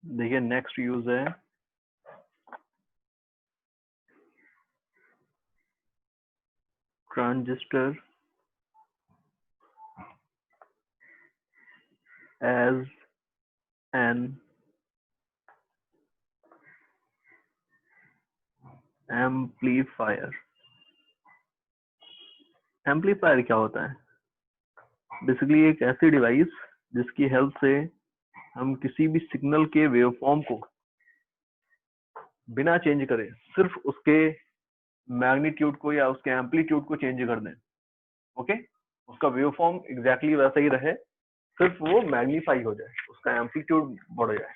देखिए next use है transistor as an amplifier. Amplifier क्या होता है? बेसिकली एक ऐसी डिवाइस जिसकी हेल्प से हम किसी भी सिग्नल के वेवफॉर्म को बिना चेंज करे सिर्फ उसके मैग्नीट्यूड को या उसके एम्पलीट्यूड को चेंज कर दें। ओके, उसका वेवफॉर्म एग्जैक्टली वैसा ही रहे, सिर्फ वो मैग्नीफाई हो जाए, उसका एम्पलीट्यूड बढ़ जाए,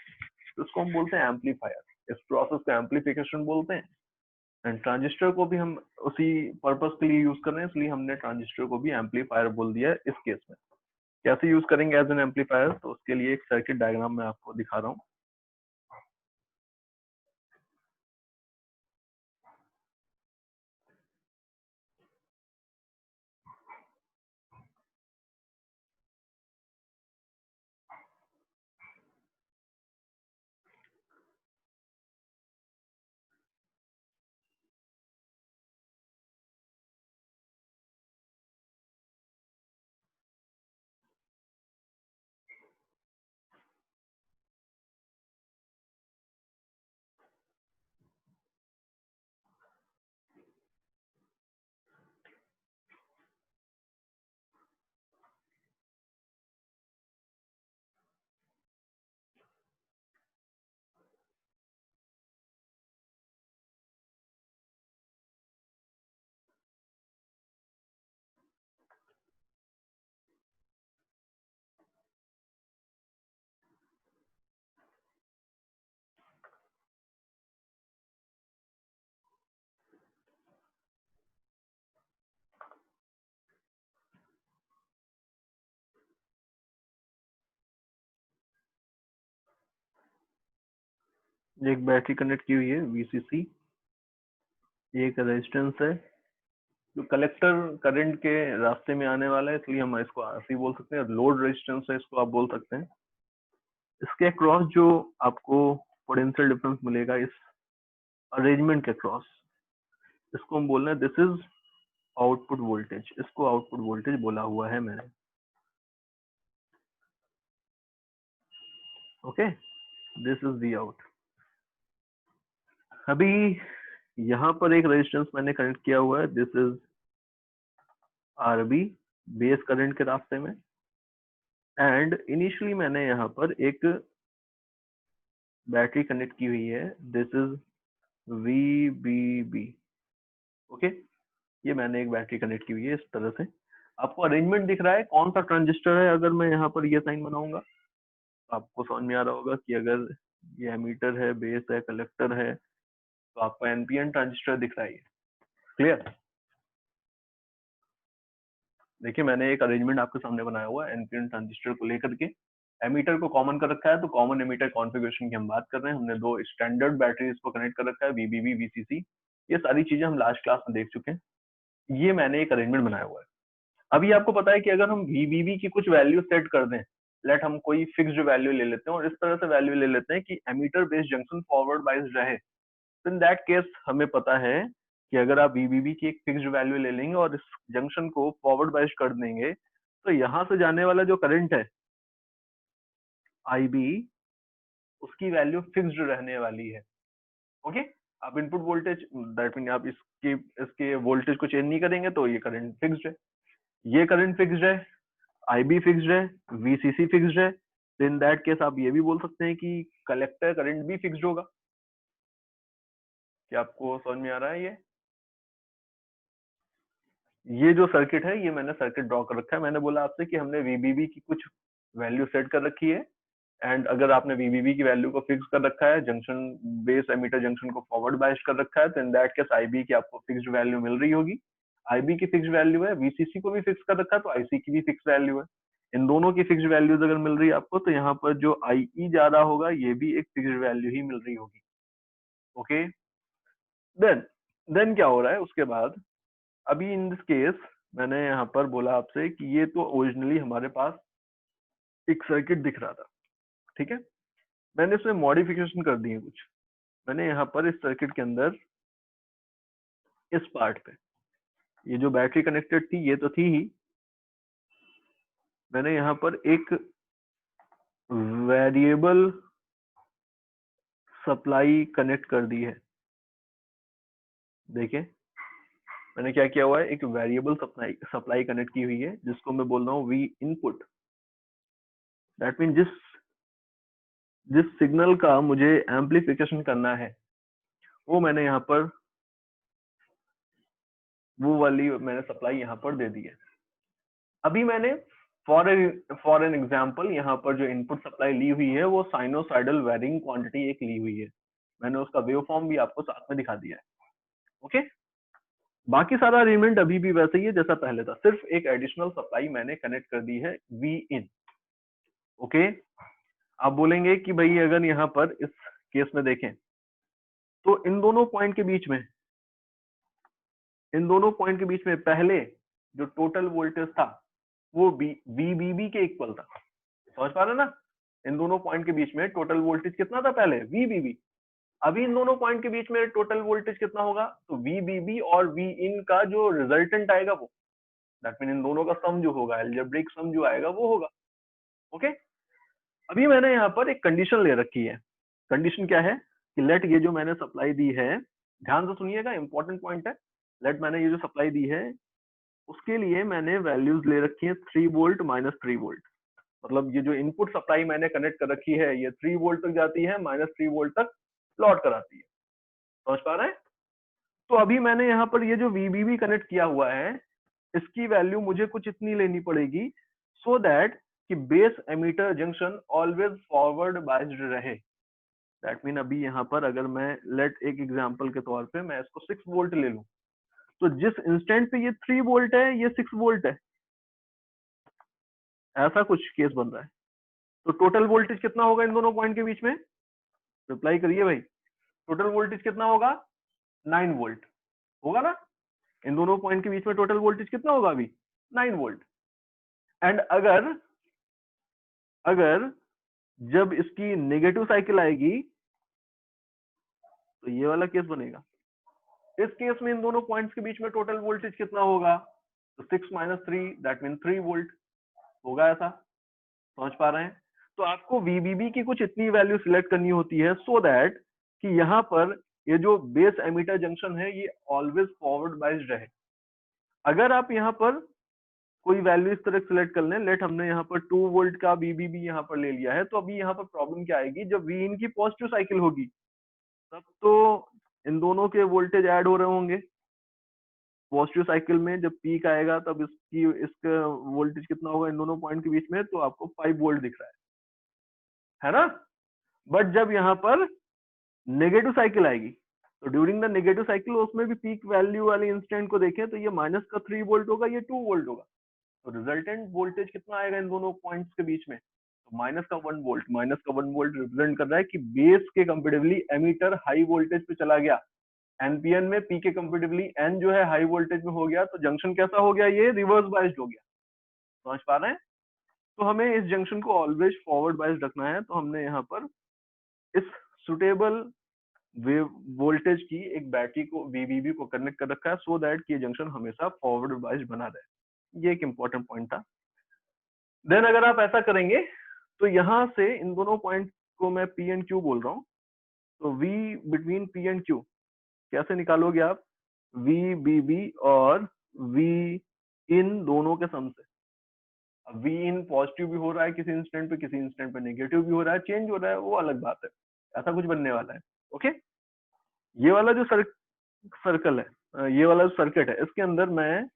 तो उसको हम बोलते हैं एम्पलीफायर। इस प्रोसेस को एम्पलीफिकेशन बोलते हैं। एंड ट्रांजिस्टर को भी हम उसी पर्पस के लिए यूज कर रहे हैं, इसलिए हमने ट्रांजिस्टर को भी एम्पलीफायर बोल दिया इस केस में। कैसे यूज करेंगे एज एन एम्पलीफायर, तो उसके लिए एक सर्किट डायग्राम मैं आपको दिखा रहा हूँ। एक बैटरी कनेक्ट की हुई है वीसीसी, एक रेजिस्टेंस है जो कलेक्टर करंट के रास्ते में आने वाला है, इसलिए हम इसको आरसी बोल सकते हैं। लोड रेजिस्टेंस है, इसको आप बोल सकते हैं। इसके अक्रॉस जो आपको पोटेंशियल डिफरेंस मिलेगा इस अरेंजमेंट के अक्रॉस, इसको हम बोल रहे हैं दिस इज आउटपुट वोल्टेज। इसको आउटपुट वोल्टेज बोला हुआ है मैंने। Okay, this is the out. अभी यहाँ पर एक रेजिस्टेंस मैंने कनेक्ट किया हुआ है, this is RB, base current के रास्ते में। एंड इनिशियली मैंने यहाँ पर एक बैटरी कनेक्ट की हुई है, दिस इज VBB। ओके, ये मैंने एक बैटरी कनेक्ट की हुई है इस तरह से। आपको अरेंजमेंट दिख रहा है कौन सा ट्रांजिस्टर है? अगर मैं यहाँ पर ये साइन बनाऊंगा तो आपको समझ में आ रहा होगा कि अगर ये एमीटर है, बेस है, कलेक्टर है, तो आपको एनपीएन ट्रांजिस्टर दिख रहा है। क्लियर? देखिए मैंने एक अरेंजमेंट आपके सामने बनाया हुआ है एनपीएन ट्रांजिस्टर को लेकर के। एमीटर को कॉमन कर रखा है, तो कॉमन एमीटर कॉन्फ़िगरेशन की हम बात कर रहे हैं। हमने दो स्टैंडर्ड बैटरीज को कनेक्ट कर रखा है, वीबीबी, वीसीसी। ये सारी चीजें हम लास्ट क्लास में देख चुके हैं। ये मैंने एक अरेंजमेंट बनाया हुआ है। अभी आपको पता है कि अगर हम वीबीबी की कुछ वैल्यू सेट कर दें, लेट हम कोई फिक्स्ड वैल्यू ले लेते हैं और इस तरह से वैल्यू ले लेते हैं कि emitter based junction forward biased रहे, तो इन दैट केस हमें पता है कि अगर आप वीबीबी की एक फिक्स्ड वैल्यू ले लेंगे और इस जंक्शन को फॉरवर्ड बाइस्ड कर देंगे, तो यहाँ से जाने वाला जो करंट है आईबी, उसकी वैल्यू फिक्स्ड रहने वाली है। ओके, आप इनपुट वोल्टेज दैट मीन आप इसके इसके वोल्टेज को चेंज नहीं करेंगे, तो ये करंट फिक्स्ड है, ये करंट फिक्स्ड है, आईबी फिक्स्ड है, वीसीसी फिक्स्ड है। तो इन दैट केस आप ये भी बोल सकते हैं कि कलेक्टर करंट भी फिक्स्ड होगा। क्या आपको समझ में आ रहा है? ये जो सर्किट है, ये मैंने सर्किट ड्रॉ कर रखा है। मैंने बोला आपसे कि हमने वीबीबी की कुछ वैल्यू सेट कर रखी है, एंड अगर आपने वीबीबी की वैल्यू को फिक्स कर रखा है, जंक्शन बेस एमीटर जंक्शन को फॉरवर्ड बायस्ड कर रखा है, तो इन दैट केस आईबी की आपको फिक्स्ड वैल्यू मिल रही होगी। आईबी की फिक्स्ड वैल्यू है, वीसीसी को भी फिक्स कर रखा है, तो आईसी की भी फिक्स वैल्यू है। इन दोनों की फिक्स्ड वैल्यूज अगर मिल रही है आपको, तो यहाँ पर जो आईई जा रहा होगा, ये भी एक फिक्स्ड वैल्यू ही मिल रही होगी। ओके, देन देन क्या हो रहा है उसके बाद? अभी इन दिस केस मैंने यहाँ पर बोला आपसे कि ये तो ओरिजिनली हमारे पास एक सर्किट दिख रहा था, ठीक है। मैंने इसमें मॉडिफिकेशन कर दी है कुछ। मैंने यहाँ पर इस सर्किट के अंदर इस पार्ट पे ये जो बैटरी कनेक्टेड थी ये तो थी ही, मैंने यहाँ पर एक वेरिएबल सप्लाई कनेक्ट कर दी है। देखिए मैंने क्या किया हुआ है, एक वेरिएबल सप्लाई कनेक्ट की हुई है जिसको मैं बोल रहा हूँ वी इनपुट। दैट मीन जिस सिग्नल का मुझे एम्पलीफिकेशन करना है वो मैंने यहाँ पर वो वाली मैंने सप्लाई यहाँ पर दे दी है। अभी मैंने फॉर एन एग्जाम्पल यहाँ पर जो इनपुट सप्लाई ली हुई है वो साइनोसाइडल वेरिंग क्वांटिटी एक ली हुई है। मैंने उसका वेव फॉर्म भी आपको साथ में दिखा दिया है। ओके, बाकी सारा अरेंजमेंट अभी भी वैसे ही है जैसा पहले था, सिर्फ एक एडिशनल सप्लाई मैंने कनेक्ट कर दी है वी इन। ओके, आप बोलेंगे कि भाई अगर यहाँ पर इस केस में देखें तो इन दोनों पॉइंट के बीच में पहले जो टोटल वोल्टेज था वो वीबीबी के इक्वल था। समझ पा रहे ना? इन दोनों पॉइंट के बीच में टोटल वोल्टेज कितना था पहले, वीबीबी। अभी इन दोनों पॉइंट के बीच में टोटल वोल्टेज कितना होगा, तो वीबीबी और वी इन का जो रिजल्टेंट आएगा वो, दैट मीन इन दोनों का सम जो होगा, अलजेब्रिक सम जो आएगा वो होगा। ओके, अभी मैंने यहाँ पर एक कंडीशन ले रखी है। कंडीशन क्या है कि लेट ये जो मैंने सप्लाई दी है, ध्यान से सुनिएगा, इंपॉर्टेंट पॉइंट है। लेट मैंने ये जो सप्लाई दी है उसके लिए मैंने वैल्यूज ले रखी है 3 वोल्ट माइनस 3 वोल्ट। मतलब ये जो इनपुट सप्लाई मैंने कनेक्ट कर रखी है ये 3 वोल्ट तक जाती है, माइनस 3 वोल्ट तक प्लॉट कराती है। समझ पा रहे हैं? तो अभी मैंने यहाँ पर ये जो वीबीबी कनेक्ट किया हुआ है इसकी वैल्यू मुझे कुछ इतनी लेनी पड़ेगी सो दैट कि base emitter junction always forward biased रहे। दैट मीन अभी यहाँ पर अगर मैं लेट एक एग्जांपल के तौर पे मैं इसको 6 वोल्ट ले लूं तो जिस इंस्टेंट पे ये 3 वोल्ट है ये 6 वोल्ट है, ऐसा कुछ केस बन रहा है। तो टोटल वोल्टेज कितना होगा इन दोनों पॉइंट के बीच में, रिप्लाई करिए भाई, टोटल वोल्टेज कितना होगा, 9 वोल्ट होगा ना? इन दोनों पॉइंट के बीच में टोटल वोल्टेज कितना होगा अभी, 9 वोल्ट। एंड अगर जब इसकी नेगेटिव साइकिल आएगी तो ये वाला केस बनेगा। इस केस में इन दोनों पॉइंट्स के बीच में टोटल वोल्टेज कितना होगा, तो 6 माइनस 3 दैट मीन 3 वोल्ट होगा। ऐसा समझ पा रहे हैं? तो आपको वीबीबी की कुछ इतनी वैल्यू सिलेक्ट करनी होती है सो दैट कि यहाँ पर ये जो बेस एमीटर जंक्शन है ये ऑलवेज फॉरवर्ड बाइस्ड रहे। अगर आप यहाँ पर कोई वैल्यू इस तरह सिलेक्ट कर लें, लेट हमने यहाँ पर 2 वोल्ट का वीबीबी यहाँ पर ले लिया है, तो अभी यहाँ पर प्रॉब्लम क्या आएगी, जब वी इन की पॉजिटिव साइकिल होगी तब तो इन दोनों के वोल्टेज ऐड हो रहे होंगे। पॉजिटिव साइकिल में जब पीक आएगा तब इसका वोल्टेज कितना होगा इन दोनों पॉइंट के बीच में, तो आपको 5 वोल्ट दिख रहा है ना? बट जब यहाँ पर नेगेटिव साइकिल आएगी तो ड्यूरिंग द नेगेटिव साइकिल उसमें भी पीक वैल्यू वाले इंस्टेंट को देखें तो ये माइनस का 3 वोल्ट होगा, ये 2 वोल्ट होगा। तो रिजल्टेंट वोल्टेज कितना आएगा इन दोनों पॉइंट्स के बीच में, तो माइनस का 1 वोल्ट। माइनस का 1 वोल्ट रिप्रेजेंट कर रहा है कि बेस के कंपेरेटिवली एमीटर हाई वोल्टेज पे चला गया, एनपीएन में पी के कंपेरेटिवली एन जो है हाई वोल्टेज में हो गया, तो जंक्शन कैसा हो गया, ये रिवर्स बाइस्ड हो गया। समझ पा रहे हैं? तो हमें इस जंक्शन को ऑलवेज फॉरवर्ड बाइस्ड रखना है, तो हमने यहाँ पर इस सुटेबल वोल्टेज की एक बैटरी को वीबीबी को कनेक्ट कर रखा है सो दैट कि ये जंक्शन हमेशा फॉरवर्ड बाइस्ड बना रहे। ये एक इंपॉर्टेंट पॉइंट था। देन अगर आप ऐसा करेंगे तो यहाँ से इन दोनों पॉइंट को मैं पी एंड क्यू बोल रहा हूँ, तो V between P and Q कैसे निकालोगे आप, वी बी बी और वी इन दोनों के सम से। अब वी इन पॉजिटिव भी हो रहा है किसी इंस्टेंट पे, किसी इंस्टेंट पे नेगेटिव भी हो रहा है, चेंज हो रहा है, वो अलग बात है। ऐसा कुछ बनने वाला है। ओके, ये वाला जो सर्कल है, ये वाला जो सर्किट है, इसके अंदर मैं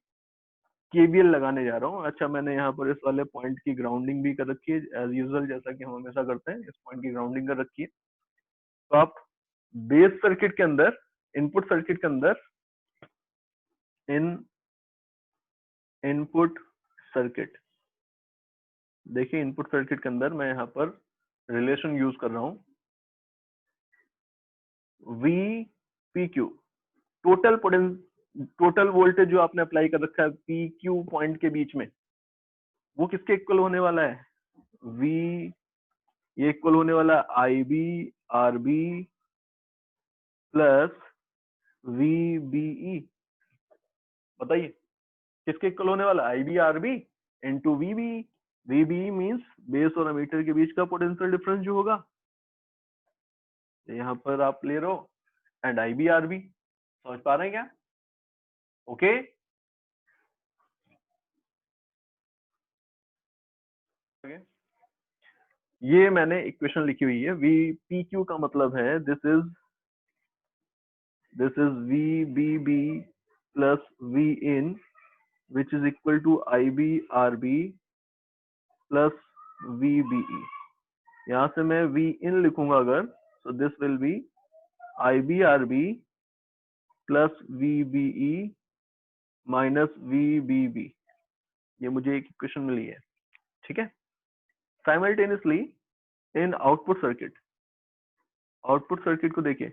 केबीएल लगाने जा रहा हूँ। अच्छा, मैंने यहाँ पर इस वाले पॉइंट की ग्राउंडिंग भी कर रखी है एज यूजुअल, जैसा कि हम हमेशा करते हैं, इस पॉइंट की ग्राउंडिंग कर रखी है। तो आप बेस सर्किट के अंदर, इनपुट सर्किट के अंदर इनपुट सर्किट देखिए, इनपुट सर्किट के अंदर मैं यहाँ पर रिलेशन यूज कर रहा हूँ V P Q. Total voltage जो आपने अप्लाई कर रखा है पी क्यू पॉइंट के बीच में, वो किसके इक्वल होने वाला है, वी ये इक्वल होने वाला IB RB प्लस VBE। बताइए किसके इक्वल होने वाला, IB RB into VBE। VBE means base और एमीटर के बीच का पोटेंशियल डिफरेंस जो होगा, यहाँ पर आप ले रहे हो, एंड IB RB। समझ पा रहे हैं क्या? ओके ये मैंने इक्वेशन लिखी हुई है। VPQ का मतलब है this is VBB plus Vin which is equal to IB RB plus VBE। यहाँ से मैं Vin लिखूंगा अगर, so this will be IB RB plus VBE minus VBB। ये मुझे एक इक्वेशन मिली है, ठीक है। साइमल्टेनियसली इन आउटपुट सर्किट को देखिए,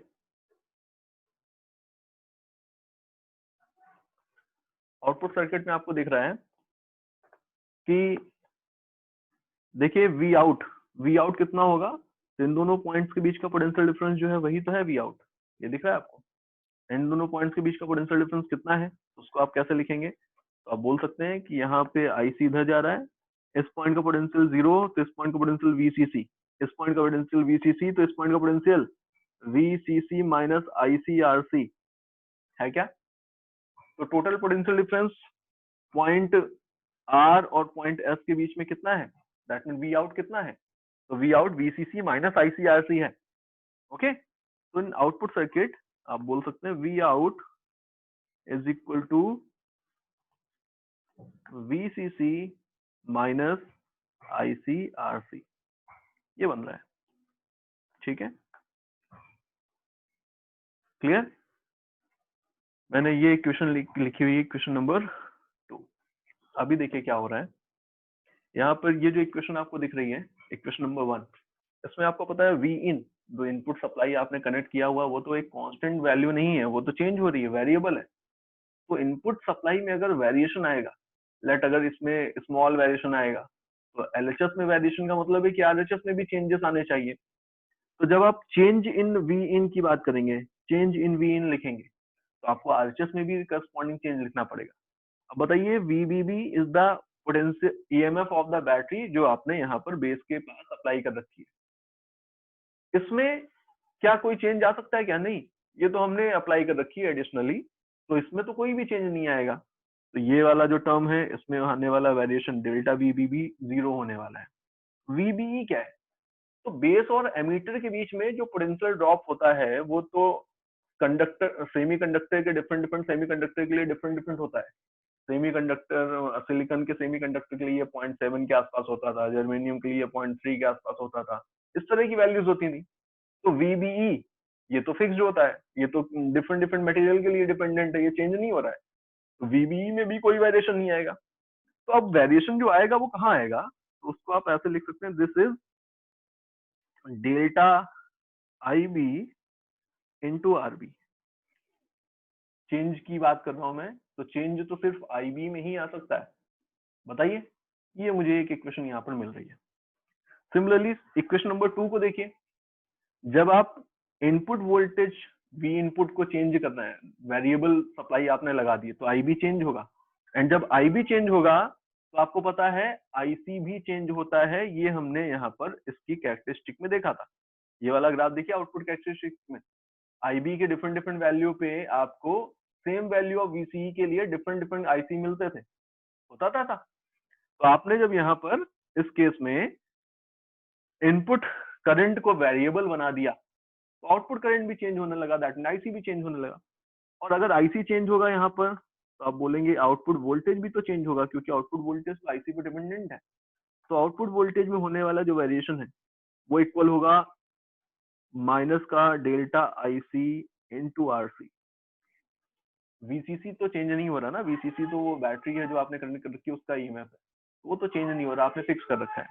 आउटपुट सर्किट में आपको दिख रहा है कि देखिए वी आउट कितना होगा, तो इन दोनों पॉइंट्स के बीच का पोटेंशियल डिफरेंस जो है वही तो है वी आउट। ये दिख रहा है आपको, इन दोनों पॉइंट्स के बीच का पोटेंशियल डिफरेंस कितना है, उसको आप कैसे लिखेंगे, तो आप बोल सकते हैं कि यहाँ पे IC इधर जा रहा है, इस पॉइंट का पोटेंशियल 0, तो इस पॉइंट का पोटेंशियल VCC, इस पॉइंट का पोटेंशियल VCC, तो इस पॉइंट का पोटेंशियल VCC माइनस ICRC है क्या। तो total potential difference point R और पॉइंट S के बीच में कितना है, दैट मीन वी आउट कितना है, तो V out VCC minus ICRC है। ओके तो इन आउटपुट सर्किट आप बोल सकते हैं V out is equal to VCC minus ICRC, ये बन रहा है, ठीक है। क्लियर, मैंने ये इक्वेशन लिखी हुई है, इक्वेशन नंबर 2। अभी देखिए क्या हो रहा है, यहाँ पर ये जो इक्वेशन आपको दिख रही है इक्वेशन नंबर 1, इसमें आपको पता है Vin जो इनपुट सप्लाई आपने कनेक्ट किया हुआ वो तो एक कांस्टेंट वैल्यू नहीं है, वो तो चेंज हो रही है, वेरिएबल है। तो इनपुट सप्लाई में अगर वेरिएशन आएगा, लेट अगर इसमें स्मॉल वेरिएशन आएगा, तो LHS में वेरिएशन का मतलब है कि RHS में भी चेंजेस आने चाहिए। तो जब आप चेंज इन Vin की बात करेंगे, चेंज इन Vin लिखेंगे, तो आपको RHS में भी करस्पॉन्डिंग चेंज लिखना पड़ेगा। अब बताइए VBB is the potential EMF of the battery जो आपने यहाँ पर बेस के पास अप्लाई कर रखी है, इसमें क्या कोई चेंज आ सकता है क्या, नहीं, ये तो हमने अप्लाई कर रखी है एडिशनली, तो इसमें तो कोई भी चेंज नहीं आएगा। तो ये वाला जो टर्म है इसमें आने वाला वेरिएशन डेल्टा VBB 0 होने वाला है। VBE क्या है, तो बेस और एमीटर के बीच में जो पोटेंशियल ड्रॉप होता है वो तो कंडक्टर सेमीकंडक्टर के डिफरेंट सेमीकंडक्टर के लिए डिफरेंट होता है। सेमीकंडक्टर सिलिकॉन के सेमीकंडक्टर के लिए 0.7 के आसपास होता था, जर्मेनियम के लिए 0.3 के आसपास होता था, इस तरह की वैल्यूज होती थी। तो VBE ये तो फिक्स्ड होता है, ये तो डिफरेंट मटेरियल के लिए डिपेंडेंट है, ये चेंज नहीं हो रहा है। तो VBE में भी कोई वेरिएशन नहीं आएगा। तो अब वेरिएशन जो आएगा वो कहाँ आएगा, तो उसको आप ऐसे लिख सकते हैं, this is delta IB into RB। Change की बात कर रहा हूं मैं, तो चेंज तो सिर्फ IB में ही आ सकता है। बताइए, ये मुझे एक इक्वेशन यहाँ पर मिल रही है। सिमिलरली इक्वेशन नंबर 2 को देखिए, जब आप इनपुट वोल्टेज V इनपुट को चेंज करना है, वेरिएबल सप्लाई आपने लगा दी तो IB चेंज होगा, एंड जब IB चेंज होगा तो आपको पता है IC भी चेंज होता है। ये हमने यहाँ पर इसकी कैरेक्टरिस्टिक में देखा था, ये वाला ग्राफ देखिए आउटपुट कैरेक्टरिस्टिक में, IB के डिफरेंट वैल्यू पे आपको सेम वैल्यू ऑफ VCE के लिए डिफरेंट IC मिलते थे, होता था। तो आपने जब यहाँ पर इस केस में इनपुट करंट को वेरिएबल बना दिया तो आउटपुट करंट भी चेंज होने लगा, दैट मीन IC भी चेंज होने लगा। और अगर IC चेंज होगा यहाँ पर तो आप बोलेंगे आउटपुट वोल्टेज भी तो चेंज होगा, क्योंकि आउटपुट वोल्टेज तो IC पे डिपेंडेंट है। तो आउटपुट वोल्टेज में होने वाला जो वेरिएशन है वो इक्वल होगा माइनस का delta IC into RC। VCC तो चेंज नहीं हो रहा ना, VCC तो वो बैटरी है जो आपने कनेक्ट कर रखी है, उसका EMF है, वो तो चेंज नहीं हो रहा, आपने फिक्स कर रखा है।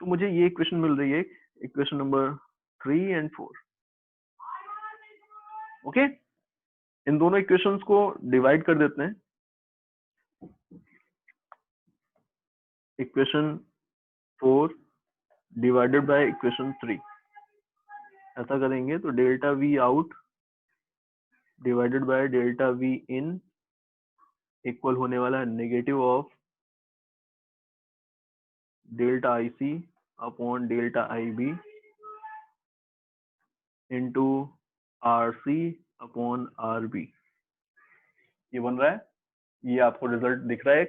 तो मुझे ये इक्वेशन मिल रही है, इक्वेशन नंबर 3 एंड 4। ओके, इन दोनों इक्वेशंस को डिवाइड कर देते हैं। Equation 4 divided by equation 3। ऐसा करेंगे तो delta V out divided by delta V in equal होने वाला है negative of delta I C upon delta I B into R C upon R B. ये बन रहा है, ये आपको रिजल्ट दिख रहा है।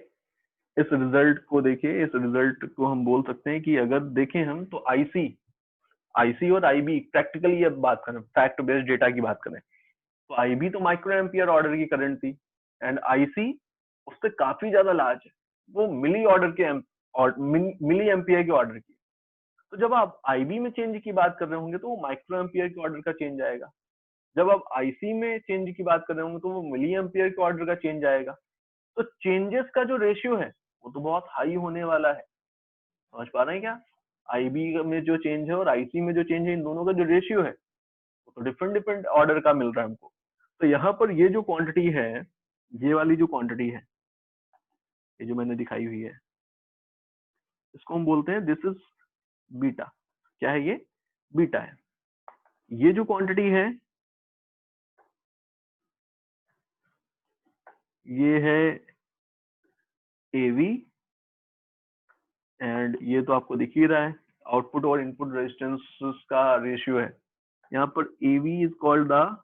इस रिजल्ट को देखिए, इस रिजल्ट को हम बोल सकते हैं कि अगर देखें हम तो आईसी और आईबी प्रैक्टिकली अब बात करें, फैक्ट बेस्ड डेटा की बात करें तो आईबी तो माइक्रो एम्पियर ऑर्डर की करंट थी एंड आईसी उससे काफी ज्यादा लार्ज है, वो मिली ऑर्डर के और मिली एम्पियर के ऑर्डर की। तो जब आप आईबी में चेंज की बात कर रहे होंगे तो वो माइक्रो एम्पियर के ऑर्डर का चेंज आएगा। जब आप आईसी में चेंज की बात कर रहे होंगे तो वो मिली एम्पियर के ऑर्डर का चेंज आएगा। तो चेंजेस का जो रेशियो है वो तो बहुत हाई होने वाला है। समझ पा रहे हैं क्या? आईबी में जो चेंज है और आईसी में जो चेंज है, इन दोनों का जो रेशियो है वो तो डिफरेंट डिफरेंट ऑर्डर का मिल रहा है हमको। तो यहाँ पर ये जो क्वांटिटी है, ये वाली जो क्वांटिटी है, ये जो मैंने दिखाई हुई है, इसको हम बोलते हैं दिस इज बीटा। क्या है ये? बीटा है। ये जो क्वांटिटी है ये है एवी एंड ये तो आपको दिख ही रहा है, आउटपुट और इनपुट रेजिस्टेंस का रेशियो है। यहाँ पर एवी इज कॉल्ड द,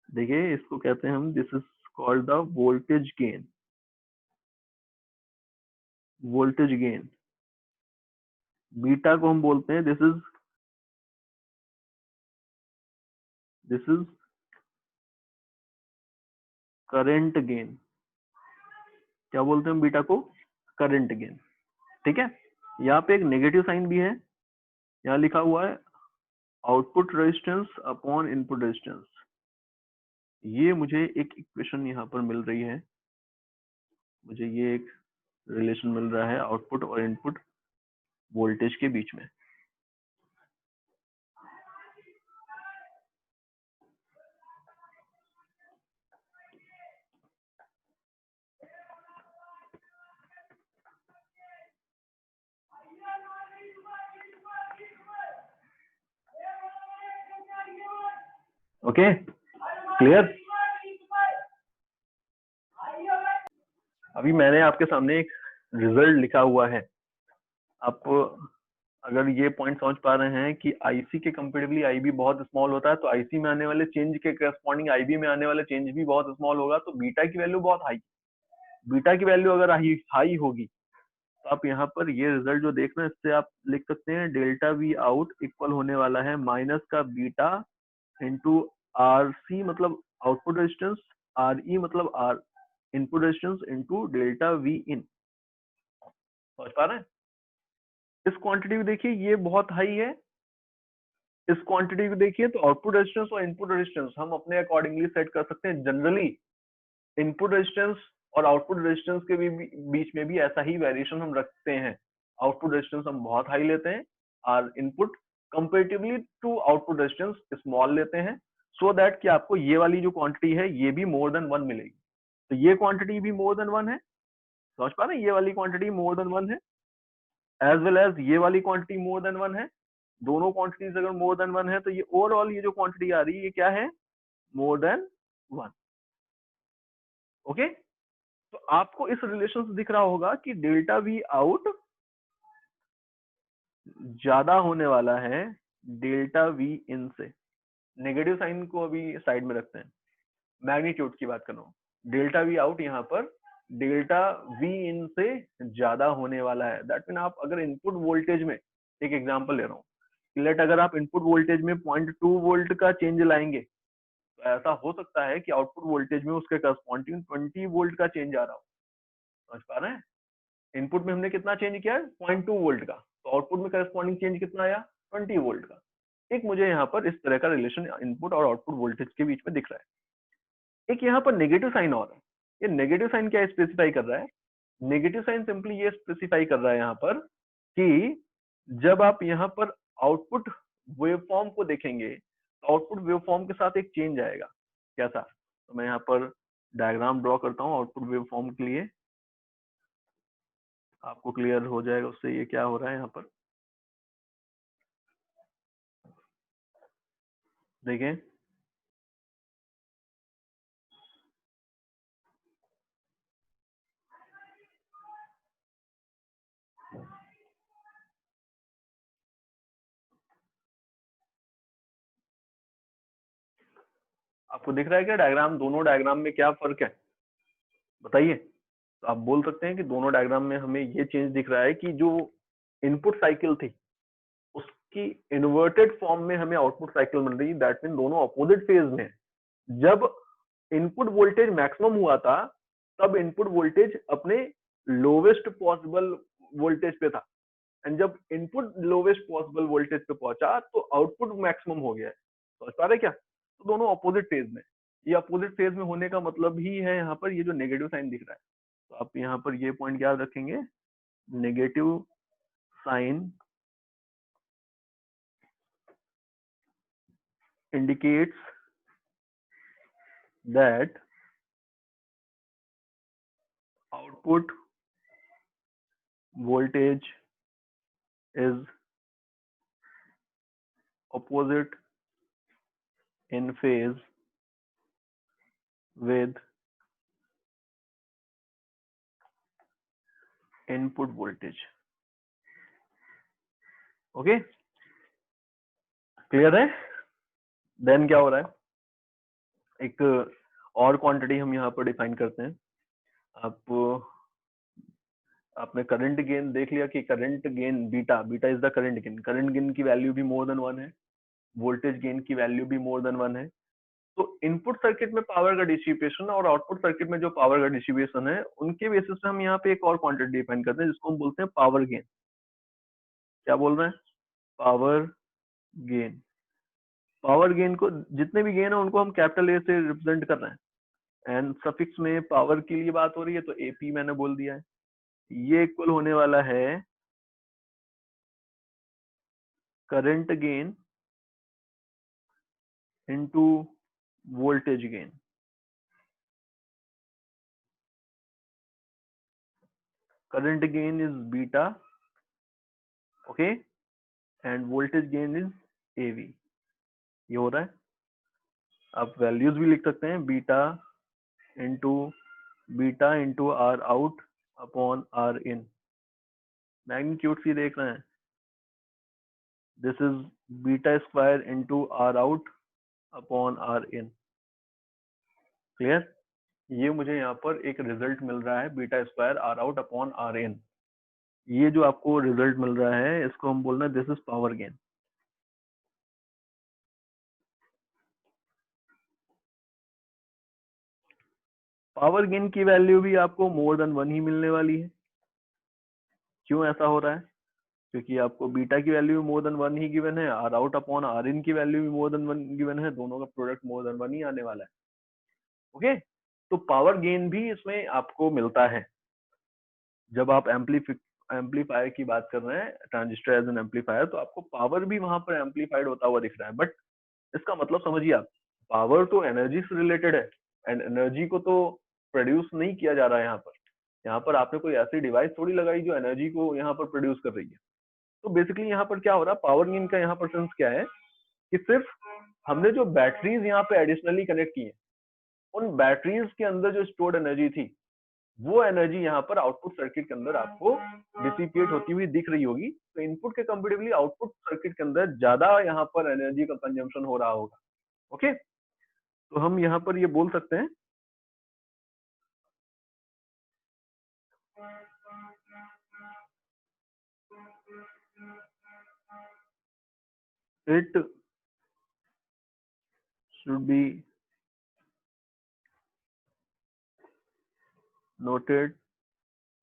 देखिए इसको कहते हैं हम, this is called the voltage gain. Voltage gain beta को हम बोलते हैं दिस इज करंट गेन। क्या बोलते हैं हम बीटा को? Current gain. ठीक है, यहाँ पे एक नेगेटिव साइन भी है, यहाँ लिखा हुआ है output resistance upon input resistance. ये मुझे एक इक्वेशन यहाँ पर मिल रही है, मुझे ये एक रिलेशन मिल रहा है आउटपुट और इनपुट वोल्टेज के बीच में। Okay, clear? अभी मैंने आपके सामने एक रिजल्ट लिखा हुआ है। आपको अगर ये पॉइंट समझ पा रहे हैं कि आईसी के कंपेरेटिवली आईबी बहुत स्मॉल होता है, तो आईसी में आने वाले चेंज के करस्पॉन्डिंग आईबी में आने वाला चेंज भी बहुत स्मॉल होगा, तो बीटा की वैल्यू बहुत हाई। बीटा की वैल्यू अगर हाई होगी तो आप यहाँ पर ये रिजल्ट जो देख रहे हैं इससे आप लिख सकते हैं डेल्टा वी आउट इक्वल होने वाला है माइनस का बीटा इंटू आर सी मतलब आउटपुट रेजिस्टेंस, आर ई मतलब R input resistance into delta V in. समझ पा रहे हैं? इस क्वांटिटी को देखिए ये बहुत हाई है, इस क्वांटिटी को देखिए तो आउटपुट रेजिस्टेंस और इनपुट रेजिस्टेंस हम अपने अकॉर्डिंगली सेट कर सकते हैं। जनरली इनपुट रेजिस्टेंस और आउटपुट रेजिस्टेंस के बीच में भी ऐसा ही वेरिएशन हम रखते हैं। आउटपुट रेजिस्टेंस हम बहुत हाई लेते हैं और input comparatively to output resistance small लेते हैं, सो दैट कि आपको ये वाली जो क्वांटिटी है ये भी मोर देन 1 मिलेगी। तो ये क्वांटिटी भी मोर देन 1 है। समझ पा रहे हैं? ये वाली क्वांटिटी मोर देन 1 है एज वेल एज ये वाली क्वांटिटी मोर देन 1 है। दोनों क्वांटिटीज अगर मोर देन 1 है तो ये ओवरऑल ये जो क्वांटिटी आ रही है ये क्या है? मोर देन 1। ओके, तो आपको इस रिलेशन से दिख रहा होगा कि डेल्टा वी आउट ज्यादा होने वाला है डेल्टा वी इन से। नेगेटिव साइन को अभी साइड में रखते हैं, मैग्नीट्यूड की बात कर रहा हूँ। डेल्टा वी आउट यहाँ पर डेल्टा वी इन से ज्यादा होने वाला है। दैट मीन आप अगर इनपुट वोल्टेज में, एक एग्जांपल ले रहा हूँ, लेट अगर आप इनपुट वोल्टेज में 0.2 वोल्ट का चेंज लाएंगे तो ऐसा हो सकता है कि आउटपुट वोल्टेज में उसके करस्पॉन्डिंग 20 वोल्ट का चेंज आ रहा हो। समझ पा रहे हैं? इनपुट में हमने कितना चेंज किया है? 0.2 वोल्ट का, तो आउटपुट में करस्पॉन्डिंग चेंज कितना आया? 20 वोल्ट का। एक मुझे यहाँ पर इस तरह का रिलेशन इनपुट और आउटपुट वोल्टेज के बीच में दिख रहा है। एक यहाँ पर नेगेटिव साइन और है। ये नेगेटिव साइन क्या स्पेसिफाई कर रहा है? नेगेटिव साइन सिंपली ये स्पेसिफाई कर रहा है यहाँ पर कि जब आप यहाँ पर आउटपुट वेवफॉर्म को देखेंगे तो आउटपुट वेवफॉर्म के साथ एक चेंज आएगा। कैसा? तो मैं यहाँ पर डायग्राम ड्रॉ करता हूँ आउटपुट वेवफॉर्म के लिए, आपको क्लियर हो जाएगा उससे ये क्या हो रहा है यहाँ पर। देखें, आपको दिख रहा है क्या डायग्राम? दोनों डायग्राम में क्या फर्क है बताइए। तो आप बोल सकते हैं कि दोनों डायग्राम में हमें ये चेंज दिख रहा है कि जो इनपुट साइकिल थी उसकी इन्वर्टेड फॉर्म में हमें आउटपुट साइकिल मिल रही है। दैट मीन दोनों अपोजिट फेज में है। जब इनपुट वोल्टेज मैक्सिमम हुआ था तब इनपुट वोल्टेज अपने लोवेस्ट पॉसिबल वोल्टेज पे था, एंड जब इनपुट लोवेस्ट पॉसिबल वोल्टेज पे पहुंचा तो आउटपुट मैक्सिमम हो गया है। समझ पा रहे क्या? तो दोनों अपोजिट फेज में। ये अपोजिट फेज में होने का मतलब ही है यहाँ पर ये जो नेगेटिव साइन दिख रहा है। तो आप यहाँ पर ये पॉइंट याद रखेंगे, negative sign indicates that output voltage is opposite in phase with input voltage. Okay, clear है? देन क्या हो रहा है, एक और क्वांटिटी हम यहाँ पर डिफाइन करते हैं। आपने करंट गेन देख लिया कि current gain beta, beta is the current gain की वैल्यू भी मोर देन 1 है, वोल्टेज गेन की वैल्यू भी मोर देन 1 है। तो इनपुट सर्किट में पावर का डिस्ट्रीब्यूशन और आउटपुट सर्किट में जो पावर का डिस्ट्रीब्यूशन है उनके बेसिस पे हम यहाँ पे एक और क्वांटिटी डिफाइन करते हैं जिसको हम बोलते हैं पावर गेन। क्या बोल रहे हैं? Power gain. पावर गेन को, जितने भी गेन है उनको हम कैपिटल ए से रिप्रेजेंट कर रहे हैं, एंड सफिक्स में पावर के लिए बात हो रही है तो एपी मैंने बोल दिया है। ये इक्वल होने वाला है current gain into voltage gain. Current gain is beta, okay, and voltage gain is AV. ये हो रहा है। आप वैल्यूज भी लिख सकते हैं, beta into R out upon R in. Magnitude see देख रहे हैं, this is beta square into R out upon R in. Clear? ये मुझे यहाँ पर एक रिजल्ट मिल रहा है, beta square R out upon R in. ये जो आपको रिजल्ट मिल रहा है इसको हम बोल रहे हैं this is power gain. Power gain की वैल्यू भी आपको मोर देन 1 ही मिलने वाली है। क्यों ऐसा हो रहा है? क्योंकि आपको बीटा की वैल्यू भी मोर देन 1 ही गिवन है, R out upon R in की वैल्यू भी मोर देन 1 गिवन है, दोनों का प्रोडक्ट मोर देन 1 ही आने वाला है। ओके, तो पावर गेन भी इसमें आपको मिलता है। जब आप एम्पलीफायर की बात कर रहे हैं, ट्रांजिस्टर एज एन एम्पलीफायर, तो आपको पावर भी वहां पर एम्पलीफाइड होता हुआ दिख रहा है। बट इसका मतलब समझिए आप, पावर तो एनर्जी से रिलेटेड है, एंड एनर्जी को तो प्रोड्यूस नहीं किया जा रहा है यहाँ पर। यहाँ पर आपने कोई ऐसी डिवाइस थोड़ी लगाई जो एनर्जी को यहाँ पर प्रोड्यूस कर रही है। तो बेसिकली यहाँ पर क्या हो रहा है, पावर गेन का यहाँ पर सेंस क्या है कि सिर्फ हमने जो बैटरीज यहाँ पे एडिशनली कनेक्ट की है, उन बैटरीज के अंदर जो स्टोर्ड एनर्जी थी वो एनर्जी यहाँ पर आउटपुट सर्किट के अंदर आपको डिसिपेट होती हुई दिख रही होगी। तो इनपुट के कंपेरेटिवली आउटपुट सर्किट के अंदर ज्यादा यहाँ पर एनर्जी का कंजम्पशन हो रहा होगा। ओके, तो हम यहाँ पर ये बोल सकते हैं it should be noted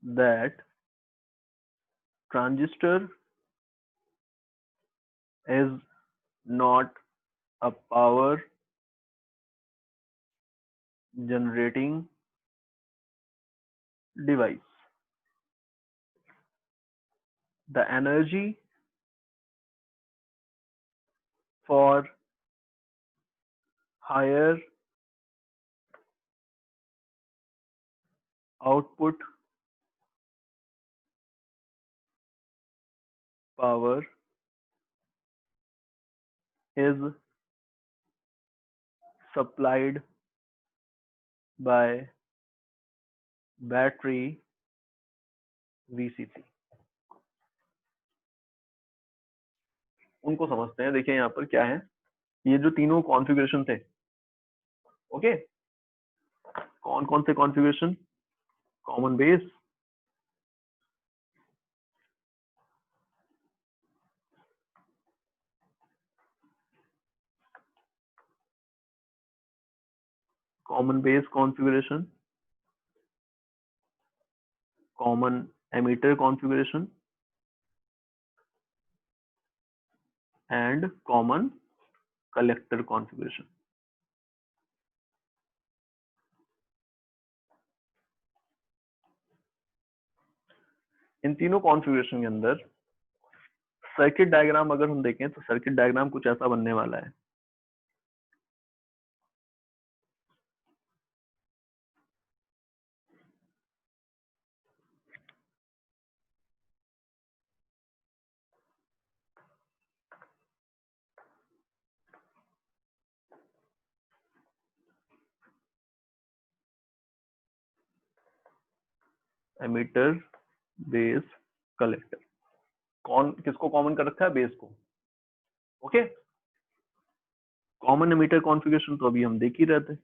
that transistor is not a power generating device. The energy for higher output power is supplied by battery VCC। उनको समझते हैं। देखिए यहाँ पर क्या है, ये जो तीनों कॉन्फ़िगरेशन थे, ओके, कौन कौन से configuration? Common base, common base configuration, common emitter configuration and common collector configuration. इन तीनों कॉन्फ़िगरेशन के अंदर सर्किट डायग्राम अगर हम देखें तो सर्किट डायग्राम कुछ ऐसा बनने वाला है। Emitter, base, collector. कौन किसको कॉमन कर रखा है? बेस को। ओके, कॉमन एमीटर कॉन्फ़िगरेशन तो अभी हम देख ही रहे थे।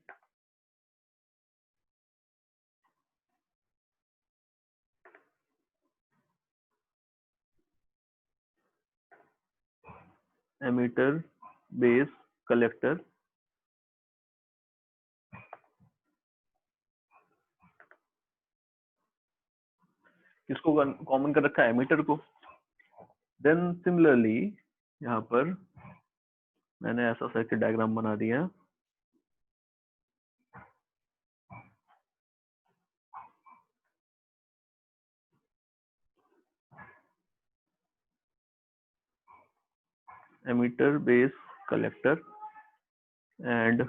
Emitter, base, collector. किसको कॉमन कर रखा है? एमीटर को। देन सिमिलरली यहाँ पर मैंने ऐसा सर्किट डायग्राम बना दिया, एमीटर, बेस, कलेक्टर एंड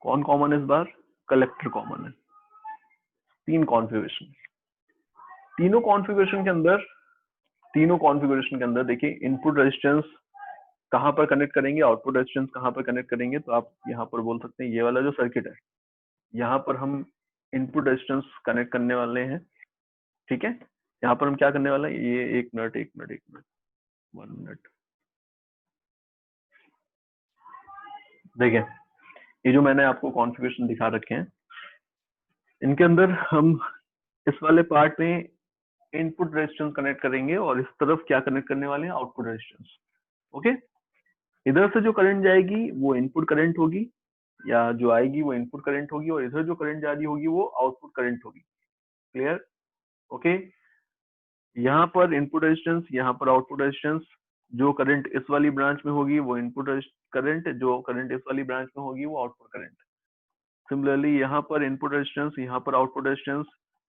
कौन कॉमन है इस बार? कलेक्टर कॉमन है। तीन कॉन्फ़िगरेशन, तीनों कॉन्फ़िगरेशन के अंदर, तीनों कॉन्फ़िगरेशन के अंदर देखिए इनपुट रेजिस्टेंस कहां पर कनेक्ट करेंगे, आउटपुट रेजिस्टेंस कहां पर कनेक्ट करेंगे। तो आप यहां पर बोल सकते हैं ये वाला जो सर्किट है, यहाँ पर हम इनपुट रेजिस्टेंस कनेक्ट करने वाले हैं, ठीक है। यहाँ पर हम क्या करने वाले हैं, ये एक मिनट 1 मिनट देखिए, ये जो मैंने आपको कॉन्फ़िगरेशन दिखा रखे हैं, इनके अंदर हम इस वाले पार्ट में इनपुट रेजिस्टेंस कनेक्ट करेंगे और इस तरफ क्या कनेक्ट करने वाले हैं? Output resistance. ओके, इधर से जो करंट जाएगी वो इनपुट करंट होगी, या जो आएगी वो इनपुट करंट होगी, और इधर जो करंट जा रही होगी वो आउटपुट करंट होगी। क्लियर? ओके, यहाँ पर इनपुट रेजिस्टेंस, यहाँ पर आउटपुट रेजिस्टेंस। जो करंट इस वाली ब्रांच में होगी वो इनपुट करंट, जो करंट इस वाली ब्रांच में होगी वो आउटपुट करंट। सिमिलरली यहाँ पर इनपुट रेजिस्टेंस, यहाँ पर आउटपुट रेजिस्टेंस।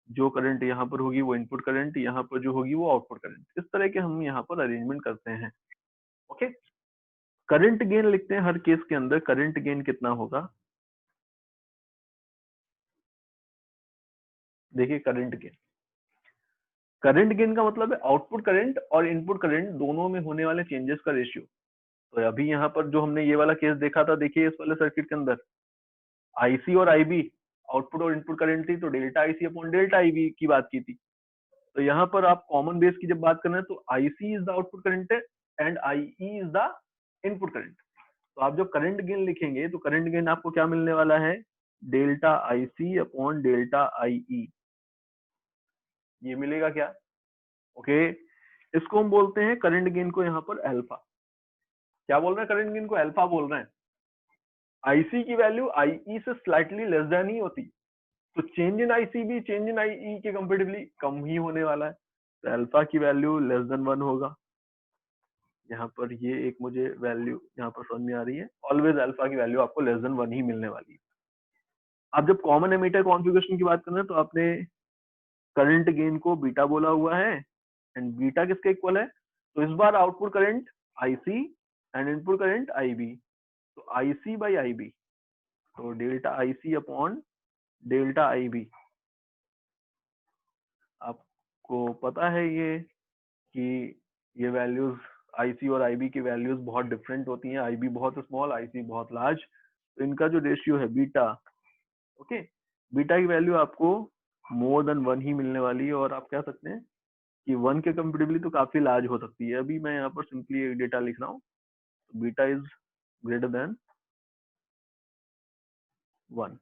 जो करंट यहाँ पर होगी वो इनपुट करंट, यहाँ पर जो होगी वो आउटपुट करंट। इस तरह के हम यहाँ पर अरेंजमेंट करते हैं। ओके, करंट गेन लिखते हैं हर केस के अंदर। करंट गेन कितना होगा? देखिए करंट गेन, करंट गेन का मतलब है आउटपुट करंट और इनपुट करंट दोनों में होने वाले चेंजेस का रेशियो। तो अभी यहाँ पर जो हमने ये वाला केस देखा था, देखिए इस वाले सर्किट के अंदर आईसी और आईबी आउटपुट और इनपुट करंट थी, तो delta IC upon delta IB की बात की थी। तो यहाँ पर आप कॉमन बेस की जब बात कर रहे हैं तो IC is the output current and IE is the input current. तो आप जब करंट गेन लिखेंगे तो करंट गेन आपको क्या मिलने वाला है? Delta IC upon delta IE, ये मिलेगा क्या? ओके, इसको हम बोलते हैं करंट गेन को यहाँ पर अल्फा। क्या बोल रहे हैं? करंट गेन को अल्फा बोल रहे हैं। आईसी की वैल्यू आईई से स्लाइटली लेस देन ही होती, तो चेंज इन आईसी भी चेंज इन आईई के कंपेरेटिवली कम ही होने वाला है। तो अल्फा की वैल्यू लेस देन 1 होगा। यहाँ पर ये एक मुझे वैल्यू यहाँ पर समझ में आ रही है, ऑलवेज अल्फा की वैल्यू आपको लेस देन 1 ही मिलने वाली है। आप जब कॉमन एमीटर कॉन्फ़िगरेशन की बात कर रहे हैं तो आपने करंट गेन को बीटा बोला हुआ है, एंड बीटा किसके इक्वल है? तो इस बार output current IC and input current IB, तो आईसी बाई आईबी, तो delta IC upon delta IB. आपको पता है ये कि ये वैल्यूज आईसी और आईबी की वैल्यूज बहुत डिफरेंट होती हैं, आईबी बहुत स्मॉल, आईसी बहुत लार्ज, तो इनका जो रेशियो है बीटा, ओके, बीटा की वैल्यू आपको मोर देन 1 ही मिलने वाली है, और आप कह सकते हैं कि 1 के कंपेरेटिवली तो काफी लार्ज हो सकती है। अभी मैं यहाँ पर सिंपली एक डेटा लिख रहा हूँ, beta is greater than 1।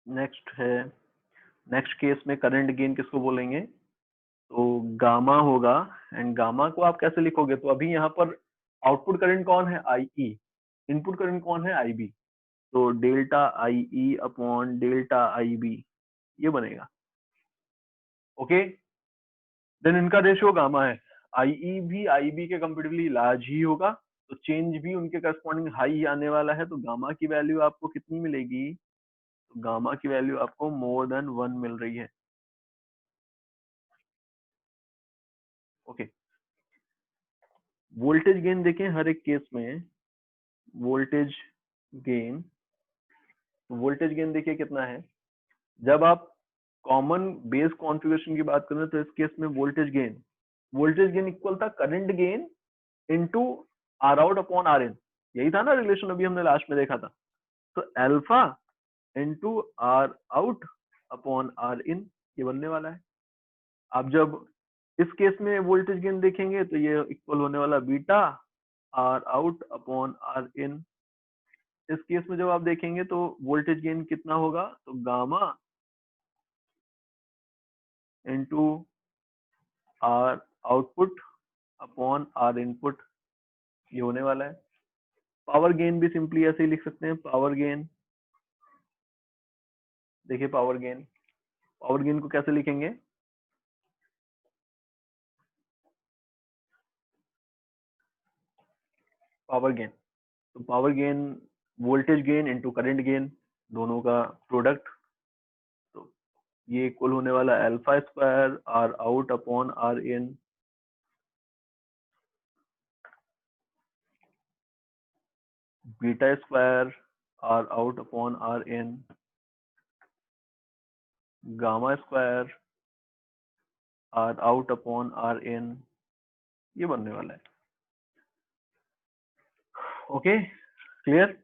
Next है, नेक्स्ट केस में करंट गेन किसको बोलेंगे, तो गामा होगा, एंड गामा को आप कैसे लिखोगे, तो अभी यहाँ पर आउटपुट करंट कौन है, आईई, इनपुट करंट कौन है, आईबी, तो delta IE upon delta IB ये बनेगा, ओके। देन इनका रेशियो गामा है, आईई भी आईबी के कंपेरेटिवली लार्ज ही होगा, तो चेंज भी उनके करस्पॉन्डिंग हाई आने वाला है, तो गामा की वैल्यू आपको कितनी मिलेगी, तो गामा की वैल्यू आपको मोर देन 1 मिल रही है, ओके। वोल्टेज गेन देखें हर एक केस में, वोल्टेज गेन, तो वोल्टेज गेन देखिए कितना है, जब आप कॉमन बेस कॉन्फ़िगरेशन की बात करें तो इस केस में वोल्टेज गेन इक्वल था current gain into R out upon R in, यही था ना रिलेशन अभी हमने लास्ट में देखा था, तो alpha into R out upon R in ये बनने वाला है। आप जब इस केस में वोल्टेज गेन देखेंगे तो ये इक्वल होने वाला beta R out upon R in, इस केस में जब आप देखेंगे तो वोल्टेज गेन कितना होगा, तो gamma into R output upon R input ये होने वाला है। पावर गेन भी सिंपली ऐसे ही लिख सकते हैं, पावर गेन, देखिए पावर गेन को कैसे लिखेंगे, पावर गेन, तो power gain voltage gain into current gain दोनों का प्रोडक्ट, तो ये इक्वल होने वाला alpha square R out upon R in, beta square R out upon R in, gamma square R out upon R in ये बनने वाला है, ओके क्लियर।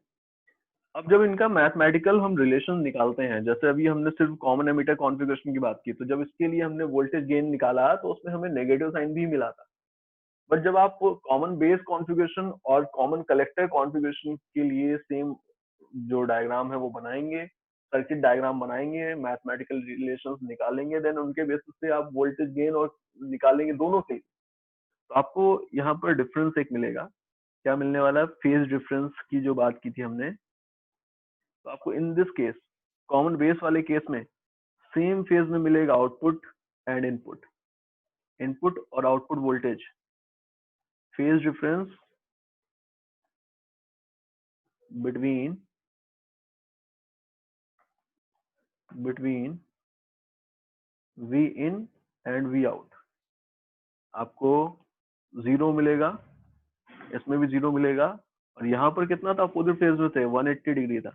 अब जब इनका मैथमेटिकल हम रिलेशन निकालते हैं, जैसे अभी हमने सिर्फ कॉमन एमिटर कॉन्फ़िगरेशन की बात की, तो जब इसके लिए हमने वोल्टेज गेन निकाला तो उसमें हमें नेगेटिव साइन भी मिला था, बट जब आप कॉमन बेस कॉन्फ़िगरेशन और कॉमन कलेक्टर कॉन्फ़िगरेशन के लिए सेम जो डायग्राम है वो बनाएंगे, सर्किट डायग्राम बनाएंगे, मैथमेटिकल रिलेशंस निकालेंगे, देन उनके बेसिस पे आप वोल्टेज गेन और निकालेंगे दोनों के, तो आपको यहाँ पर डिफरेंस एक मिलेगा, क्या मिलने वाला है, फेज डिफरेंस की जो बात की थी हमने, तो आपको in this case common base वाले केस में सेम फेज में मिलेगा आउटपुट एंड इनपुट, इनपुट और output voltage, phase difference between V in and V out आपको 0 मिलेगा, इसमें भी 0 मिलेगा, और यहाँ पर कितना था, अपोजिट फेज में थे, 180 डिग्री था,